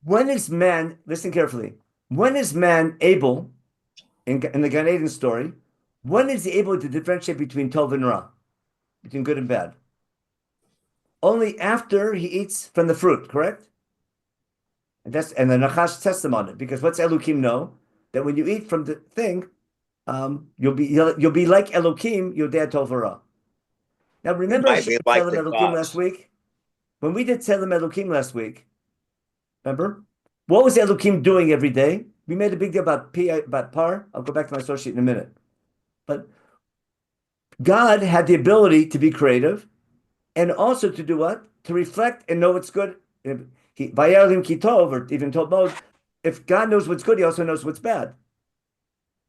B: when is man? Listen carefully. When is man able, in the Gan Eden story, when is he able to differentiate between Tov and Ra, between good and bad? Only after he eats from the fruit, correct? And the Nachash tests him on it, because what's Elokim know? That when you eat from the thing, you'll be like Elokim, Yodea Tov Ra. Now remember Tzelem Elokim last week? When we did Tzelem Elokim last week, remember? What was Elokim doing every day? We made a big deal about par. I'll go back to my source sheet in a minute. But God had the ability to be creative and also to do what? To reflect and know what's good. Vayalim Kitov, or even told Moses, if God knows what's good, he also knows what's bad.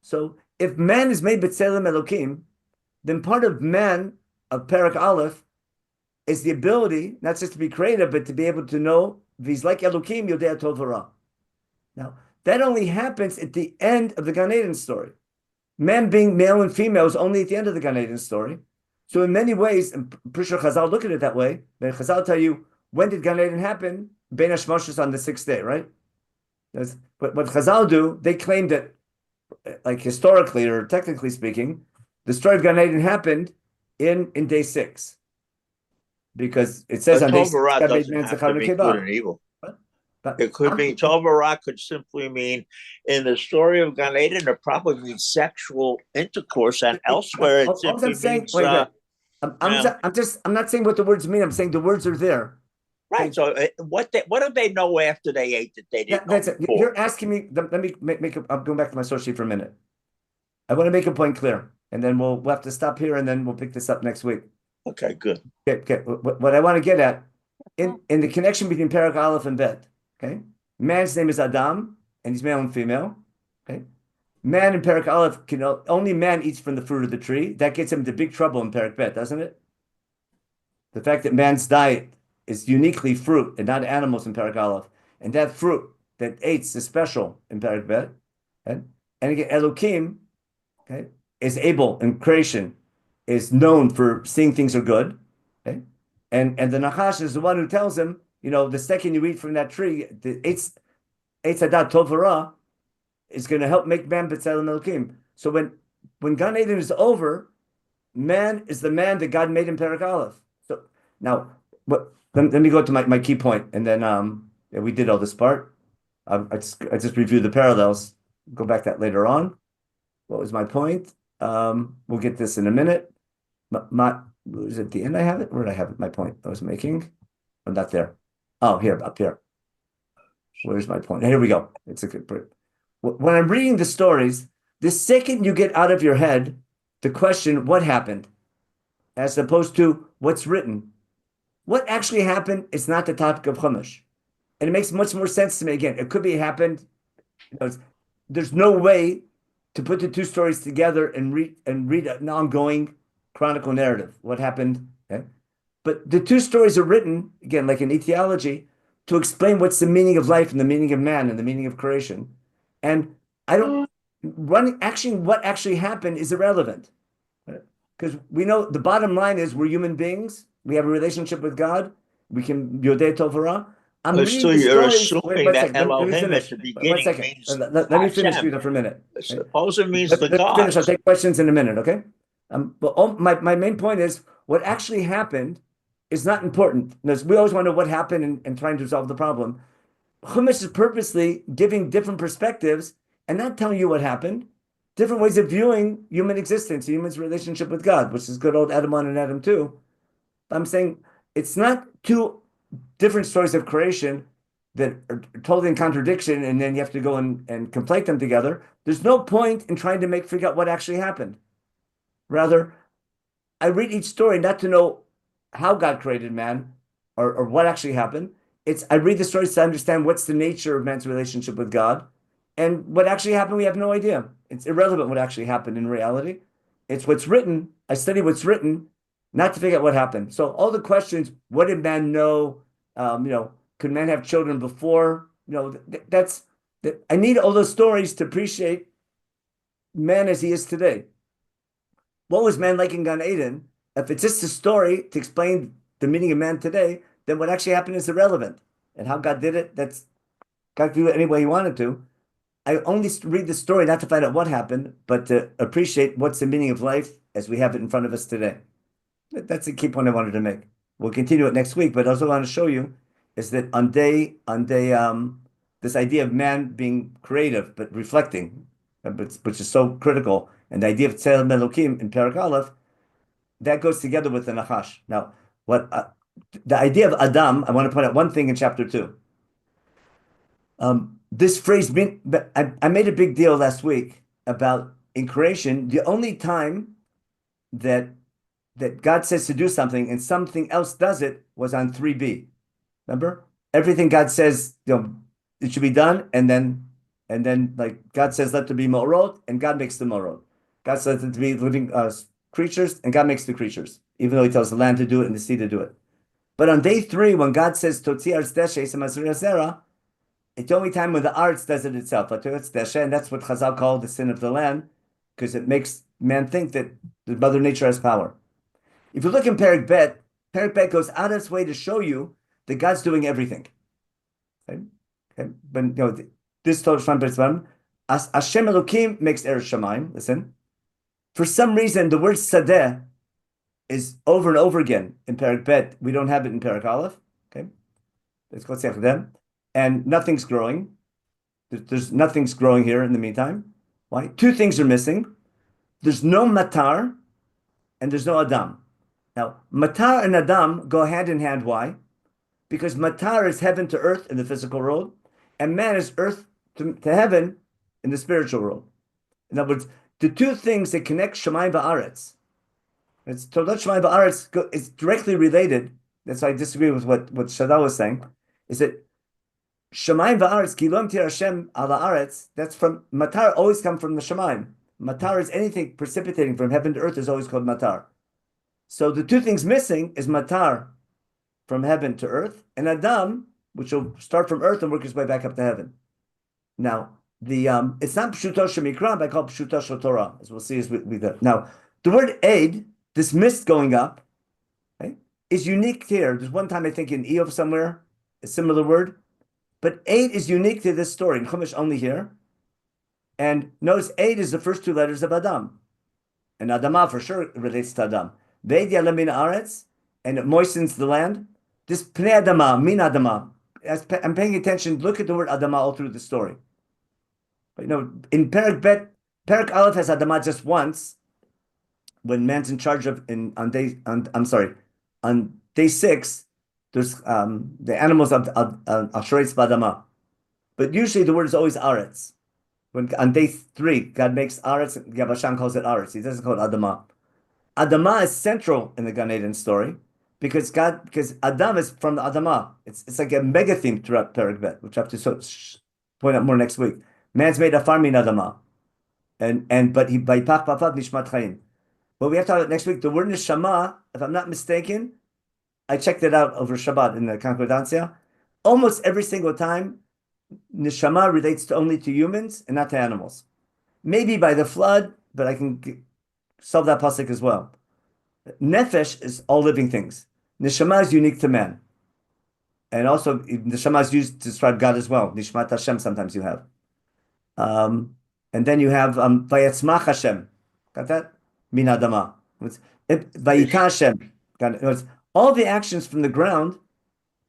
B: So if man is made B'Tselem Elokim, then part of man, of Parak Aleph, is the ability, not just to be creative, but to be able to know, if he's like Elokim, Yodea Tov Hara. Now, that only happens at the end of the Gan Eden story. Man being male and female is only at the end of the Gan Eden story. So in many ways, and pretty sure Chazal look at it that way, then Chazal tell you, when did Gan Eden happen? Ben Hashmoshes on the 6th day, right? But what Chazal do, they claim that, like historically or technically speaking, the story of Gan Eden happened in day 6. Because it says on day 6, God made man Zechar and Nekeva.
C: It could mean Tov could simply mean in the story of Gan Eden, it probably means sexual intercourse, and elsewhere it simply means.
B: I'm not saying what the words mean. I'm saying the words are there.
C: Right. So what do they know after they ate that they didn't?
B: That's it. You're asking me. Let me make. I'm going back to my source sheet for a minute. I want to make a point clear, and then we'll have to stop here, and then we'll pick this up next week.
C: Okay. Good.
B: Okay. What I want to get at in the connection between Parak Aleph and Bet. Okay, man's name is Adam, and he's male and female. Okay, man in Parak Aleph only man eats from the fruit of the tree. That gets him into big trouble in Parak Bet, doesn't it? The fact that man's diet is uniquely fruit and not animals in Parak Aleph, and that fruit that eats is special in Parak Bet. Okay? And again, Elokim, okay, is able in creation, is known for seeing things are good. Okay, and the Nachash is the one who tells him, the second you eat from that tree, the Eitz Hadat Tov Hara is going to help make man B'Tselem Elokim. So when Gan Eden is over, man is the man that God made in Parak Aleph. So now, let me go to my key point, and then we did all this part. I just reviewed the parallels. Go back that later on. What was my point? We'll get this in a minute. Was it the end? I have it. Where did I have it? My point I was making. I'm not there. Oh, here, up here. Where's my point? Here we go. It's a good point. When I'm reading the stories, the second you get out of your head the question, what happened, as opposed to what's written, what actually happened is not the topic of Chumash. And it makes much more sense to me. Again, it could be happened. There's no way to put the two stories together and read an ongoing chronicle narrative. What happened? Okay? But the two stories are written, again, like in etiology, to explain what's the meaning of life and the meaning of man and the meaning of creation. And what actually happened is irrelevant. Because we know the bottom line is we're human beings. We have a relationship with God. We can Yodei Tov Hara. I'm reading the stories.
C: Assuming that Elohim at the beginning means
B: let me finish for a minute.
C: Suppose it means the God.
B: Finish. I'll take questions in a minute, okay? But my main point is what actually happened is not important. We always want to know what happened and trying to resolve the problem. Chumash is purposely giving different perspectives and not telling you what happened, different ways of viewing human existence, human's relationship with God, which is good old Adam 1 and Adam 2. I'm saying it's not two different stories of creation that are totally in contradiction, and then you have to go and conflate them together. There's no point in trying to figure out what actually happened. Rather, I read each story not to know how God created man or what actually happened. I read the stories to understand what's the nature of man's relationship with God. And what actually happened, we have no idea. It's irrelevant what actually happened in reality. It's what's written. I study what's written, not to figure out what happened. So all the questions, what did man know? Could man have children before? I need all those stories to appreciate man as he is today. What was man like in Gan Eden? If it's just a story to explain the meaning of man today, then what actually happened is irrelevant. And how God did it, God could do it any way he wanted to. I only read the story not to find out what happened, but to appreciate what's the meaning of life as we have it in front of us today. That's the key point I wanted to make. We'll continue it next week, but also want to show you is that on day, this idea of man being creative but reflecting, which is so critical, and the idea of Tzelem Elokim in Parak Aleph, that goes together with the Nachash. Now, the idea of Adam, I want to point out one thing in chapter 2. This phrase, I made a big deal last week about in creation, the only time that God says to do something and something else does it was on 3b. Remember? everything God says, it should be done, and then like God says, let there be morot, and God makes the morot. God says it to be living creatures, and God makes the creatures, even though He tells the land to do it and the sea to do it. But on day 3, when God says Totzi Aretz Deshe, it's the only time when the Aretz does it itself. And that's what Chazal called the sin of the land, because it makes man think that the Mother Nature has power. If you look in Perek Bet goes out of its way to show you that God's doing everything. Okay? But this told Hashem Elokim makes Eretz Shamayim. Listen, for some reason the word Sadeh is over and over again in Perek Bet. We don't have it in Perek Aleph. Okay, let's go check them. And nothing's growing. There's nothing's growing here in the meantime. Why? 2 things are missing. There's no matar, and there's no adam. Now, matar and adam go hand in hand. Why? Because matar is heaven to earth in the physical world, and man is earth to heaven in the spiritual world. In other words, the 2 things that connect Shamayim Ba'aretz, it's Toldot Shamayim Ba'aretz, is directly related. That's why I disagree with what Shadal was saying, is that Shamayim Ba'aretz, Kilom Tir Hashem ala Aretz, that's from, matar always come from the Shamayim. Matar is anything precipitating from heaven to earth is always called matar. So the 2 things missing is matar from heaven to earth, and Adam, which will start from earth and work his way back up to heaven. Now, it's not Pshuto Shemikra, but I call it Pshuto Shel Torah, as we'll see as we go. Now, the word aid, this mist going up, right, is unique here. There's one time I think in Eov somewhere, a similar word, but aid is unique to this story, in Chumash only here. And notice aid is the first 2 letters of Adam. And Adamah for sure relates to Adam. Ve'ed yalem min haaretz, and it moistens the land. This pnei Adamah, min Adamah. I'm paying attention. Look at the word Adamah all through the story. But, in Perek Bet, Perek Aleph has Adamah just once, when man's in charge of on day 6. There's the animals of Asheretz B'Adamah, but usually the word is always Aretz. When on day 3, God makes Aretz, Yabashan calls it Aretz. He doesn't call it Adamah. Adamah is central in the Gan Eden story because Adam is from the Adamah. It's like a mega theme throughout Perek Bet, which I have to point out more next week. Man's made a farm in Adamah, but he by Pach Papat Nishmat Chaim. But we have to talk about next week. The word Neshama, if I'm not mistaken, I checked it out over Shabbat in the Concordancia. Almost every single time, Neshama relates only to humans and not to animals. Maybe by the flood, but I can solve that pasuk as well. Nefesh is all living things. Neshama is unique to man. And also, Neshama is used to describe God as well. Nishmat Hashem sometimes you have. And then you have Vayetzmach Hashem. Got that? Min Adama. Vayita Hashem. All the actions from the ground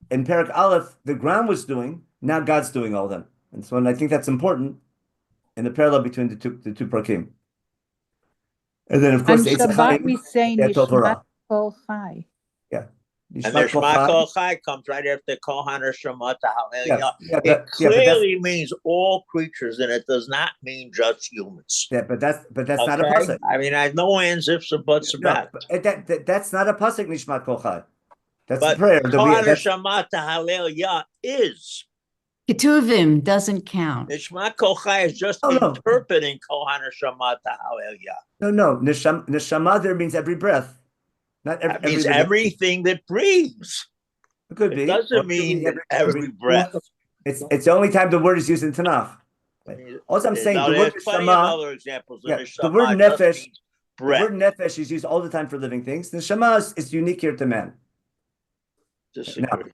B: in Perek Aleph, the ground was doing, now God's doing all of them. And so I think that's important in the parallel between the two Parakim. And then, of course,
H: on Shabbat we say Nishmat Kol Chai.
B: Yeah.
C: And Nishmat Kol Chai comes right after Kol HaNeshama Hallelujah. It clearly means all creatures, and it does not mean just humans.
B: Yeah, but that's not a pasuk.
C: I mean, I have no ands, ifs, or buts about
B: it. That's not a pasuk, Nishmat Kol Chai. That's
C: a
B: prayer.
C: Kol HaNeshama Hallelujah is.
D: Ketuvim doesn't count.
C: Nishmat Kol Chai is just interpreting Kol HaNeshama Hallelujah.
B: No. Neshama there means every breath. Not
C: that means everything that breathes.
B: It could be.
C: It doesn't mean every breath.
B: It's the only time the word is used in Tanakh. Also, I'm saying the word Neshama.
C: Other examples.
B: The word nefesh. The word nefesh is used all the time for living things. Neshama is unique here to man.
C: Disagree.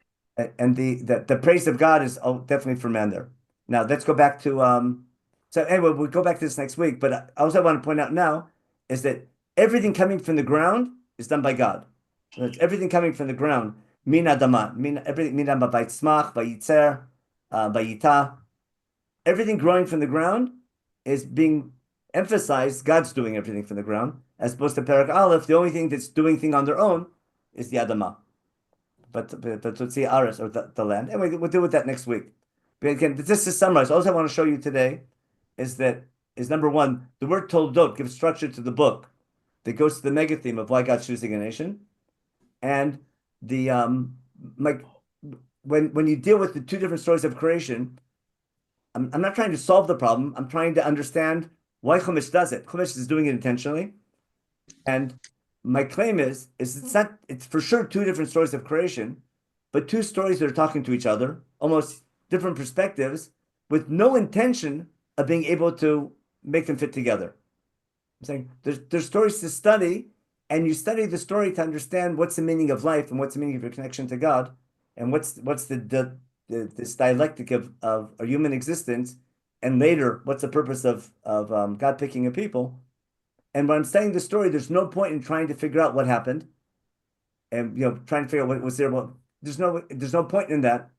B: And the praise of God is definitely for man there. Now let's go back to so anyway, we'll go back to this next week. But also I want to point out now is that everything coming from the ground is done by God. So it's everything coming from the ground. Min Adama, everything min Adama by Tzmach, by Yitzer, by Yita. Everything growing from the ground is being emphasized. God's doing everything from the ground, as opposed to Perek Aleph. The only thing that's doing thing on their own is the Adama. But Tutsi Ares, or the land. Anyway, we'll deal with that next week. But again, just to summarize, all I want to show you today is number one, the word Toldot gives structure to the book that goes to the mega theme of why God's choosing a nation. And when you deal with the two different stories of creation, I'm not trying to solve the problem. I'm trying to understand why Chumash does it. Chumash is doing it intentionally. And my claim is it's for sure two different stories of creation, but two stories that are talking to each other, almost different perspectives, with no intention of being able to make them fit together. I'm saying there's stories to study, and you study the story to understand what's the meaning of life and what's the meaning of your connection to God, and what's this dialectic of a human existence, and later what's the purpose of God picking a people. And when I'm studying the story, there's no point in trying to figure out what happened, and trying to figure out what was there. Well, there's no point in that.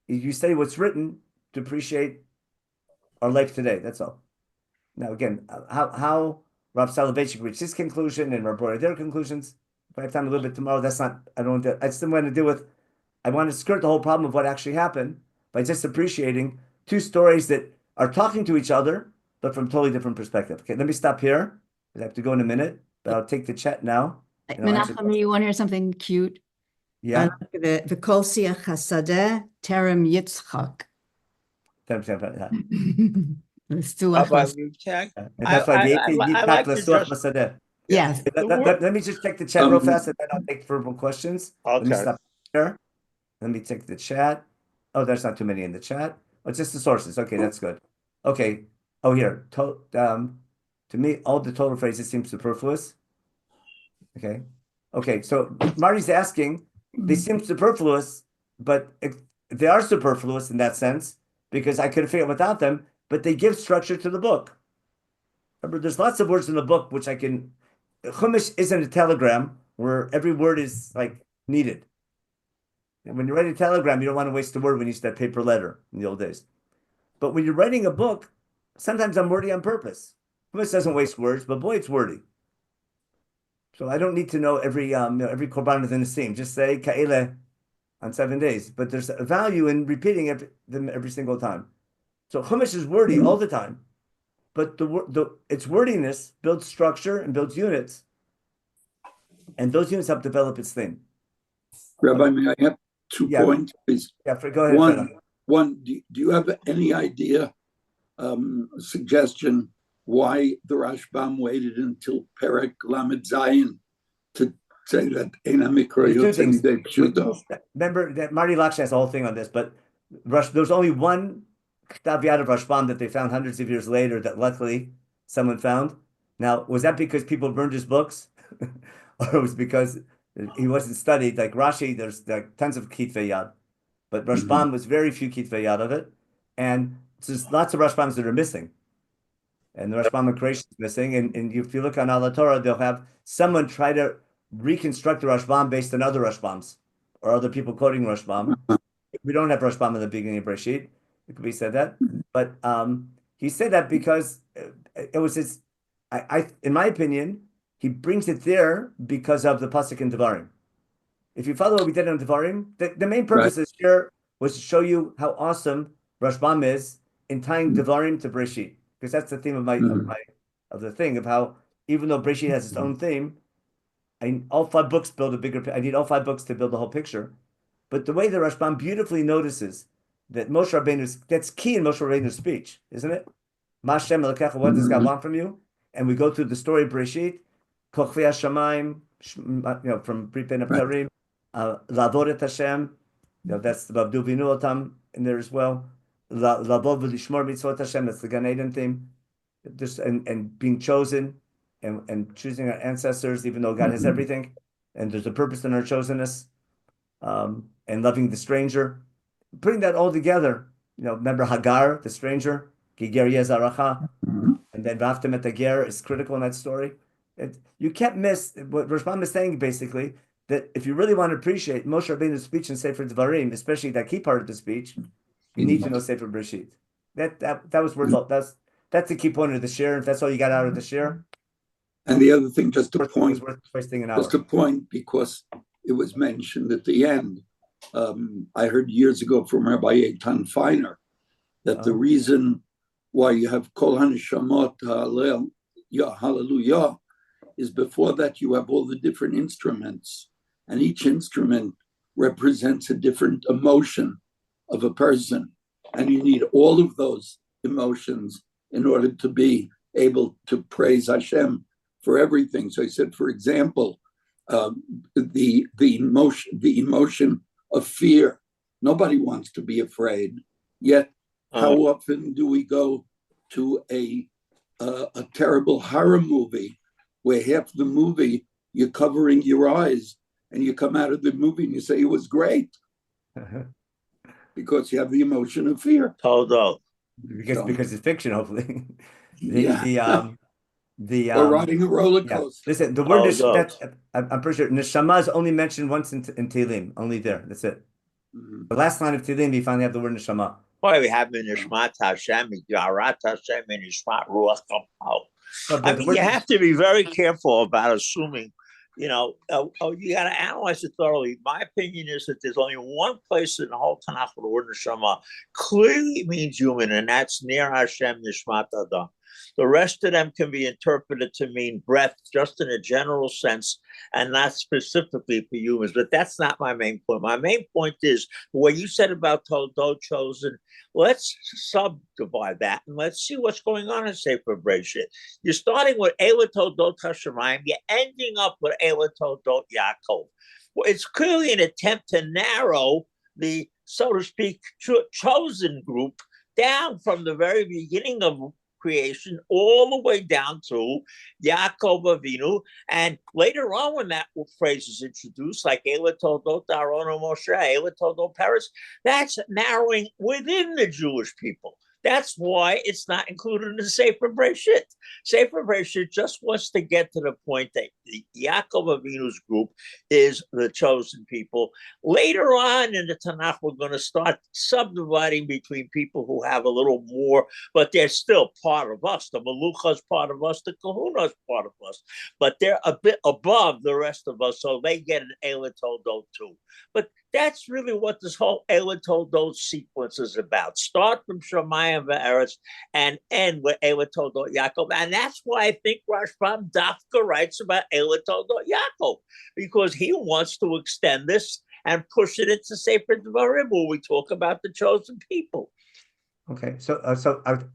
B: You study what's written to appreciate our life today. That's all. Now, again, how Rav Soloveitchik reached his conclusion and Rav Breuer their conclusions. If I have time a little bit tomorrow, that's not. I don't. I still want to deal with. I want to skirt the whole problem of what actually happened by just appreciating two stories that are talking to each other, but from totally different perspective. Okay, let me stop here. I have to go in a minute, but I'll take the chat now.
D: Menachem, you want to hear something cute?
B: Yeah.
D: The Kol Siach Hasadeh Terem Yitzchak. It's too
C: About Leibtag.
B: That's why
C: I like to just.
D: Yes.
B: Let me just check the chat real fast, and then I'll take verbal questions.
C: Okay.
B: Let me stop here. Let me check the chat. Oh, there's not too many in the chat. Oh, it's just the sources. Okay, that's good. Okay. Oh, here. To me, all the total phrases seem superfluous. Okay. Okay. So Marty's asking, they seem superfluous, but they are superfluous in that sense because I could have figured without them, but they give structure to the book. Remember, there's lots of words in the book which I can. Chumash isn't a telegram where every word is like needed. And when you write a telegram, you don't want to waste a word when you use that paper letter in the old days. But when you're writing a book, sometimes I'm wordy on purpose. Chumash doesn't waste words, but boy, it's wordy. So I don't need to know every korban within the seam. Just say ka'ele on 7 days. But there's a value in repeating them every single time. So Chumash is wordy all the time, but its wordiness builds structure and builds units, and those units help develop its theme.
I: Rabbi, may I have 2 points, please?
B: Yeah, go ahead.
I: One, do you have any idea, suggestion, why the Rashbam waited until Perek Lamed Zayin to say that Eina Mikra Yotzei Midei Pshuto?
B: Remember that Marty Laksha has a whole thing on this, but there's only one Ktav Yad of Rashbam that they found hundreds of years later that luckily someone found. Now, was that because people burned his books? Or it was because he wasn't studied? Like Rashi, there's tons of Kitvei Yad, but Rashbam was very few Kitvei Yad of it. And there's lots of Rashbams that are missing. And the Rashbam of creation is missing. And if you look on Al Torah, they'll have someone try to reconstruct the Rashbam based on other Rashbams or other people quoting Rashbam. We don't have Rashbam in the beginning of Breshit. It could be said that. But he said that because it was his, in my opinion, he brings it there because of the pasuk in Devarim. If you follow what we did on Devarim, the main purpose this year was to show you how awesome Rashbam is in tying Devarim to Breshit. Because that's the theme of the thing of how even though Breshit has its own theme, all 5 books build a bigger. I need all 5 books to build the whole picture. But the way the Rashbam beautifully notices that Moshe Rabbeinu's, that's key in Moshe Rabbeinu's speech, isn't it? Mashem Elokecha, what does God want from you? And we go through the story of Breshit, Kochvei Hashamayim, from Brit Ben Abtarim, Lavod et Hashem, that's the Abdu Vinu Otam in there as well. Lavod v'lishmor mitzvot Hashem, that's the Gan Eden theme. And being chosen and choosing our ancestors, even though God has everything, and there's a purpose in our chosenness, and loving the stranger. Putting that all together, remember Hagar, the stranger, Giger Yezaracha, and then Vaftem et Hager is critical in that story. You can't miss what Rashbam is saying, basically, that if you really want to appreciate Moshe Rabbeinu's speech in Sefer Devarim, especially that key part of the speech, you need to know Sefer Breshit. That was worth that's the key point of the share. If that's all you got out of the share.
I: And the other thing, just a point, because it was mentioned at the end. I heard years ago from Rabbi Eitan Feiner that the reason why you have Kol HaNeshamot Hallelujah is before that you have all the different instruments, and each instrument represents a different emotion of a person. And you need all of those emotions in order to be able to praise Hashem for everything. So he said, for example, the emotion of fear. Nobody wants to be afraid. Yet, how often do we go to a terrible horror movie where half the movie you're covering your eyes, and you come out of the movie and you say it was great because you have the emotion of fear.
C: Total.
B: Because it's fiction, hopefully.
I: Or riding a roller coaster.
B: Listen, the word I'm pretty sure neshama is only mentioned once in Tehillim, only there. That's it. The last line of Tehillim, you finally have the word neshama.
C: Boy, we have Nishmat Hashem, Yarat Hashem, and Nishmat Ruach Kapal. I mean, you have to be very careful about assuming, you got to analyze it thoroughly. My opinion is that there's only one place in the whole Tanakh where the word neshama clearly means human, and that's near Hashem Nishmat Adam. The rest of them can be interpreted to mean breath, just in a general sense, and not specifically for humans. But that's not my main point. My main point is what you said about Toldot chosen. Let's subdivide that and let's see what's going on in Sefer Bereshit. You're starting with Eila Toldot Hashemayim. You're ending up with Eila Toldot Yaakov. Well, it's clearly an attempt to narrow the, so to speak, chosen group down from the very beginning of creation all the way down to Yaakov Avinu, and later on when that phrase is introduced, like Eila Toldot Aaron and Moshe, Eila Toldot Peres, that's narrowing within the Jewish people. That's why it's not included in the Sefer Bereshit. Sefer Bereshit just wants to get to the point that the Yaakov Avinu's group is the chosen people. Later on in the Tanakh, we're going to start subdividing between people who have a little more, but they're still part of us. The Melucha is part of us. The Kahuna is part of us. But they're a bit above the rest of us, so they get an Eila Toldot too. But that's really what this whole Eila Toldot sequence is about. Start from Shemayim V'Eretz and end with Eila Toldot Yaakov. And that's why I think Rashbam Dafka writes about Eila Toldot Yaakov, because he wants to extend this and push it into Sefer Devarim, where we talk about the chosen people.
B: Okay, so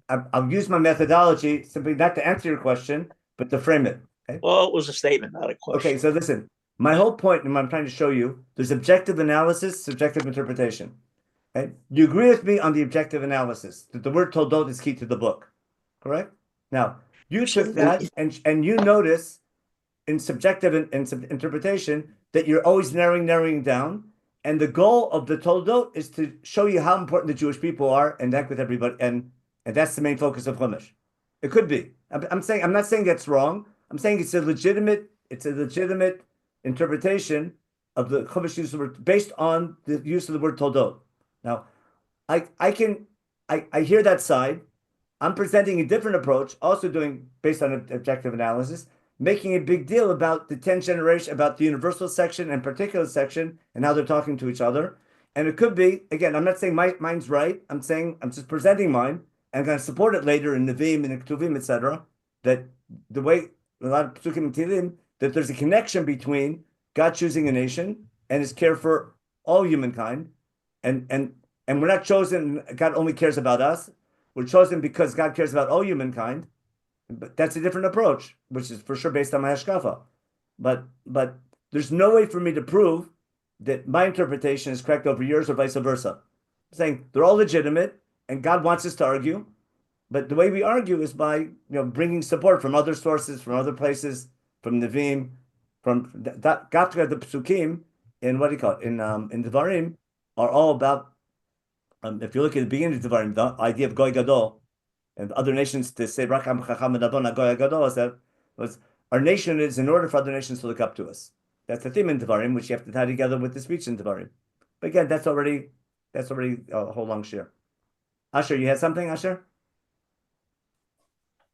B: I'll use my methodology simply not to answer your question, but to frame it. Okay?
C: Well, it was a statement, not a question.
B: Okay, so listen. My whole point, and what I'm trying to show you, there's objective analysis, subjective interpretation. Okay? You agree with me on the objective analysis, that the word Toldot is key to the book, correct? Now, you took that, and you notice in subjective interpretation that you're always narrowing down, and the goal of the Toldot is to show you how important the Jewish people are, and that with everybody, and that's the main focus of Chumash. It could be. I'm not saying that's wrong. I'm saying it's a legitimate interpretation of the Chumash use of the word based on the use of the word Toldot. Now, I hear that side. I'm presenting a different approach, also doing based on objective analysis, making a big deal about the 10 generation, about the universal section and particular section, and how they're talking to each other. And it could be, again, I'm not saying mine's right. I'm saying I'm just presenting mine, and I'm going to support it later in Nevim and Ketuvim, etc. That the way a lot of Psukim and Tehillim, that there's a connection between God choosing a nation and his care for all humankind. And we're not chosen, God only cares about us. We're chosen because God cares about all humankind. But that's a different approach, which is for sure based on my hashkafa. But there's no way for me to prove that my interpretation is correct over yours or vice versa. I'm saying they're all legitimate and God wants us to argue. But the way we argue is by bringing support from other sources, from other places, from Nevim, from that the Psukim in what do you call it in Devarim are all about. If you look at the beginning of Devarim, the idea of Goy Gadol and other nations to say Rakam Chacham Adabon Goy Gadol was our nation is in order for other nations to look up to us. That's the theme in Devarim, which you have to tie together with the speech in Devarim. But again, that's already a whole long share. Asher, you had something, Asher?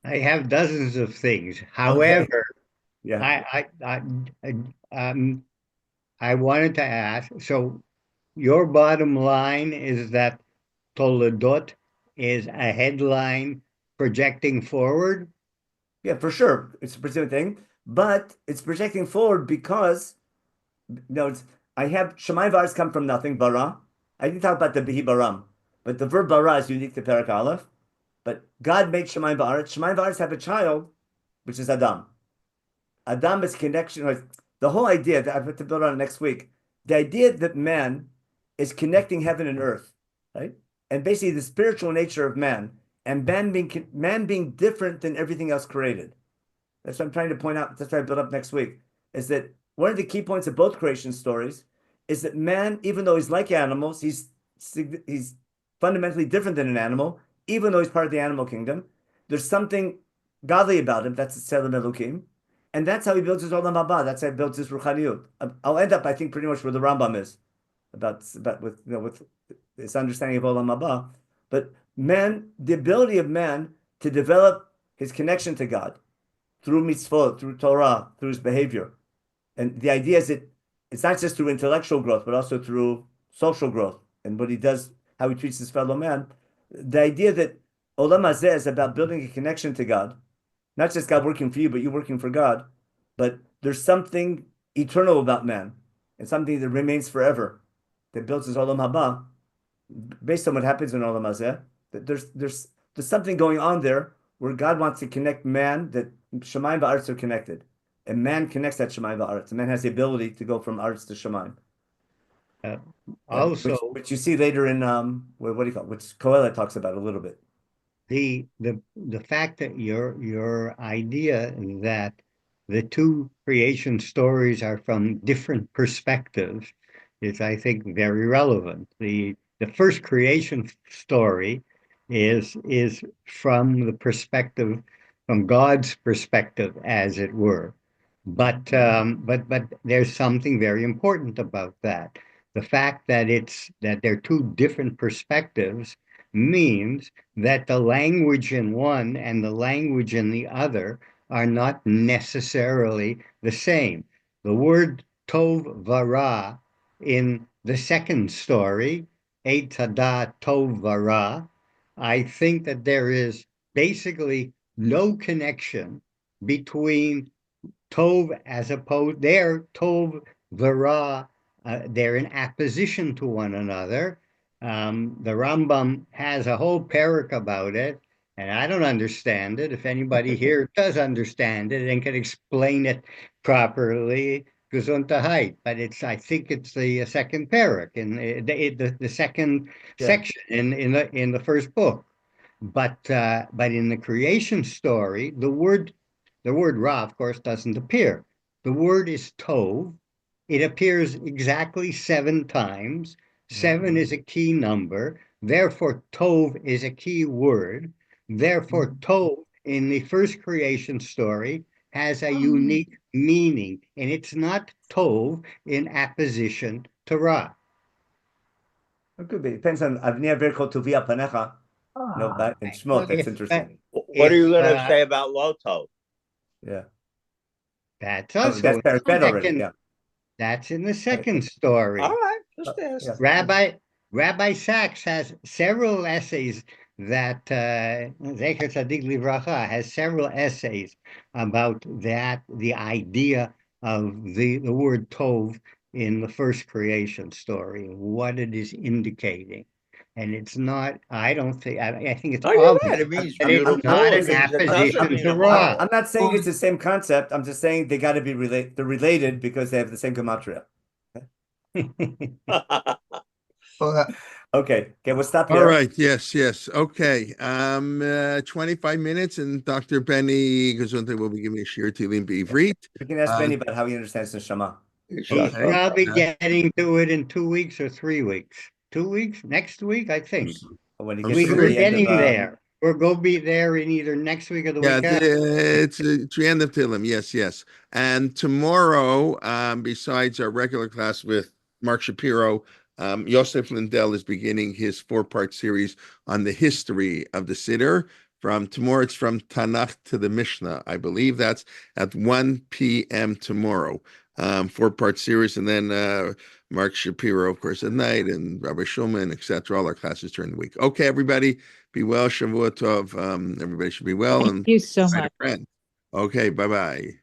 G: I have dozens of things. However,
B: yeah,
G: I wanted to ask. So, your bottom line is that Toledot is a headline projecting forward?
B: Yeah, for sure. It's a projecting thing, but it's projecting forward because I have Shemayim Va'aretz come from nothing, bara. I didn't talk about the Bihi Baram, but the verb bara is unique to Perek Aleph. But God made Shemayim Va'aretz. Shemayim Va'aretz have a child, which is Adam. Adam is connection. The whole idea that I have to build on next week. The idea that man is connecting heaven and earth, right? And basically the spiritual nature of man, and man being different than everything else created. That's what I'm trying to point out. That's what I build up next week. Is that one of the key points of both creation stories is that man, even though he's like animals, he's fundamentally different than an animal, even though he's part of the animal kingdom. There's something godly about him. That's Tzelem Elokim. And that's how he builds his Olam Haba. That's how he builds his Ruchaniyut. I'll end up, I think, pretty much where the Rambam is about with this understanding of Olam Haba. But man, the ability of man to develop his connection to God through mitzvot, through Torah, through his behavior. And the idea is that it's not just through intellectual growth, but also through social growth and what he does, how he treats his fellow man. The idea that Olam Hazeh is about building a connection to God, not just God working for you, but you working for God. But there's something eternal about man and something that remains forever that builds his Olam Haba based on what happens in Olam Hazeh. There's something going on there where God wants to connect man, that Shemayim Va'aretz are connected. And man connects that Shemayim Va'aretz. And man has the ability to go from Aretz to Shemayim.
G: Also,
B: which you see later in what do you call it? Which Kohelet talks about a little bit.
G: The fact that your idea that the two creation stories are from different perspectives is, I think, very relevant. The first creation story is from the perspective, from God's perspective, as it were. But there's something very important about that. The fact that they're two different perspectives means that the language in one and the language in the other are not necessarily the same. The word tov vara in the second story, et hada tov vara, I think that there is basically no connection between tov as opposed, they're tov vara, they're in opposition to one another. The Rambam has a whole parak about it, and I don't understand it. If anybody here does understand it and can explain it properly, gesundheit. But I think it's the second parak in the second section in the first book. But in the creation story, the word Ra, of course, doesn't appear. The word is Tov. It appears exactly 7 times. 7 is a key number. Therefore, Tov is a key word. Therefore, Tov in the first creation story has a unique meaning, and it's not Tov in opposition to Ra.
B: It could be. It depends on Avnei Virko Tuvia Panecha. No, that in Shmot, that's interesting.
C: What are you going to say about Lotov?
B: Yeah.
G: That's also
B: that's already, yeah.
G: That's in the second story.
C: All right, just ask.
G: Rabbi Sachs has several essays that Zecher Tzadik Livracha has several essays about that, the idea of the word Tov in the first creation story, what it is indicating. And it's not, I don't think, I think it's obvious.
C: Right. It means
G: it's not an opposition to Ra.
B: I'm not saying it's the same concept. I'm just saying they got to be related. They're related because they have the same gematria. Okay, we'll stop here.
A: All right, yes. Okay. 25 minutes, and Dr. Benny Gesundheit will be giving a shir Tehillim B'Ivrit.
B: We can ask Benny about how he understands the Shema.
G: I'll be getting to it in 2 weeks or 3 weeks. 2 weeks? Next week, I think.
B: When he
G: We're
B: gets
G: getting there. We're going to be there in either next week or the week after.
A: It's the end of Tehillim, yes. And tomorrow, besides our regular class with Mark Shapiro, Yosef Lindell is beginning his 4-part series on the history of the Siddur. From tomorrow, it's from Tanakh to the Mishnah. I believe that's at 1 p.m. tomorrow. 4-part series, and then Mark Shapiro, of course, at night, and Rabbi Shulman, etc. All our classes during the week. Okay, everybody, be well. Shavua Tov. Everybody should be well.
H: Thank you so much.
A: Okay, bye-bye.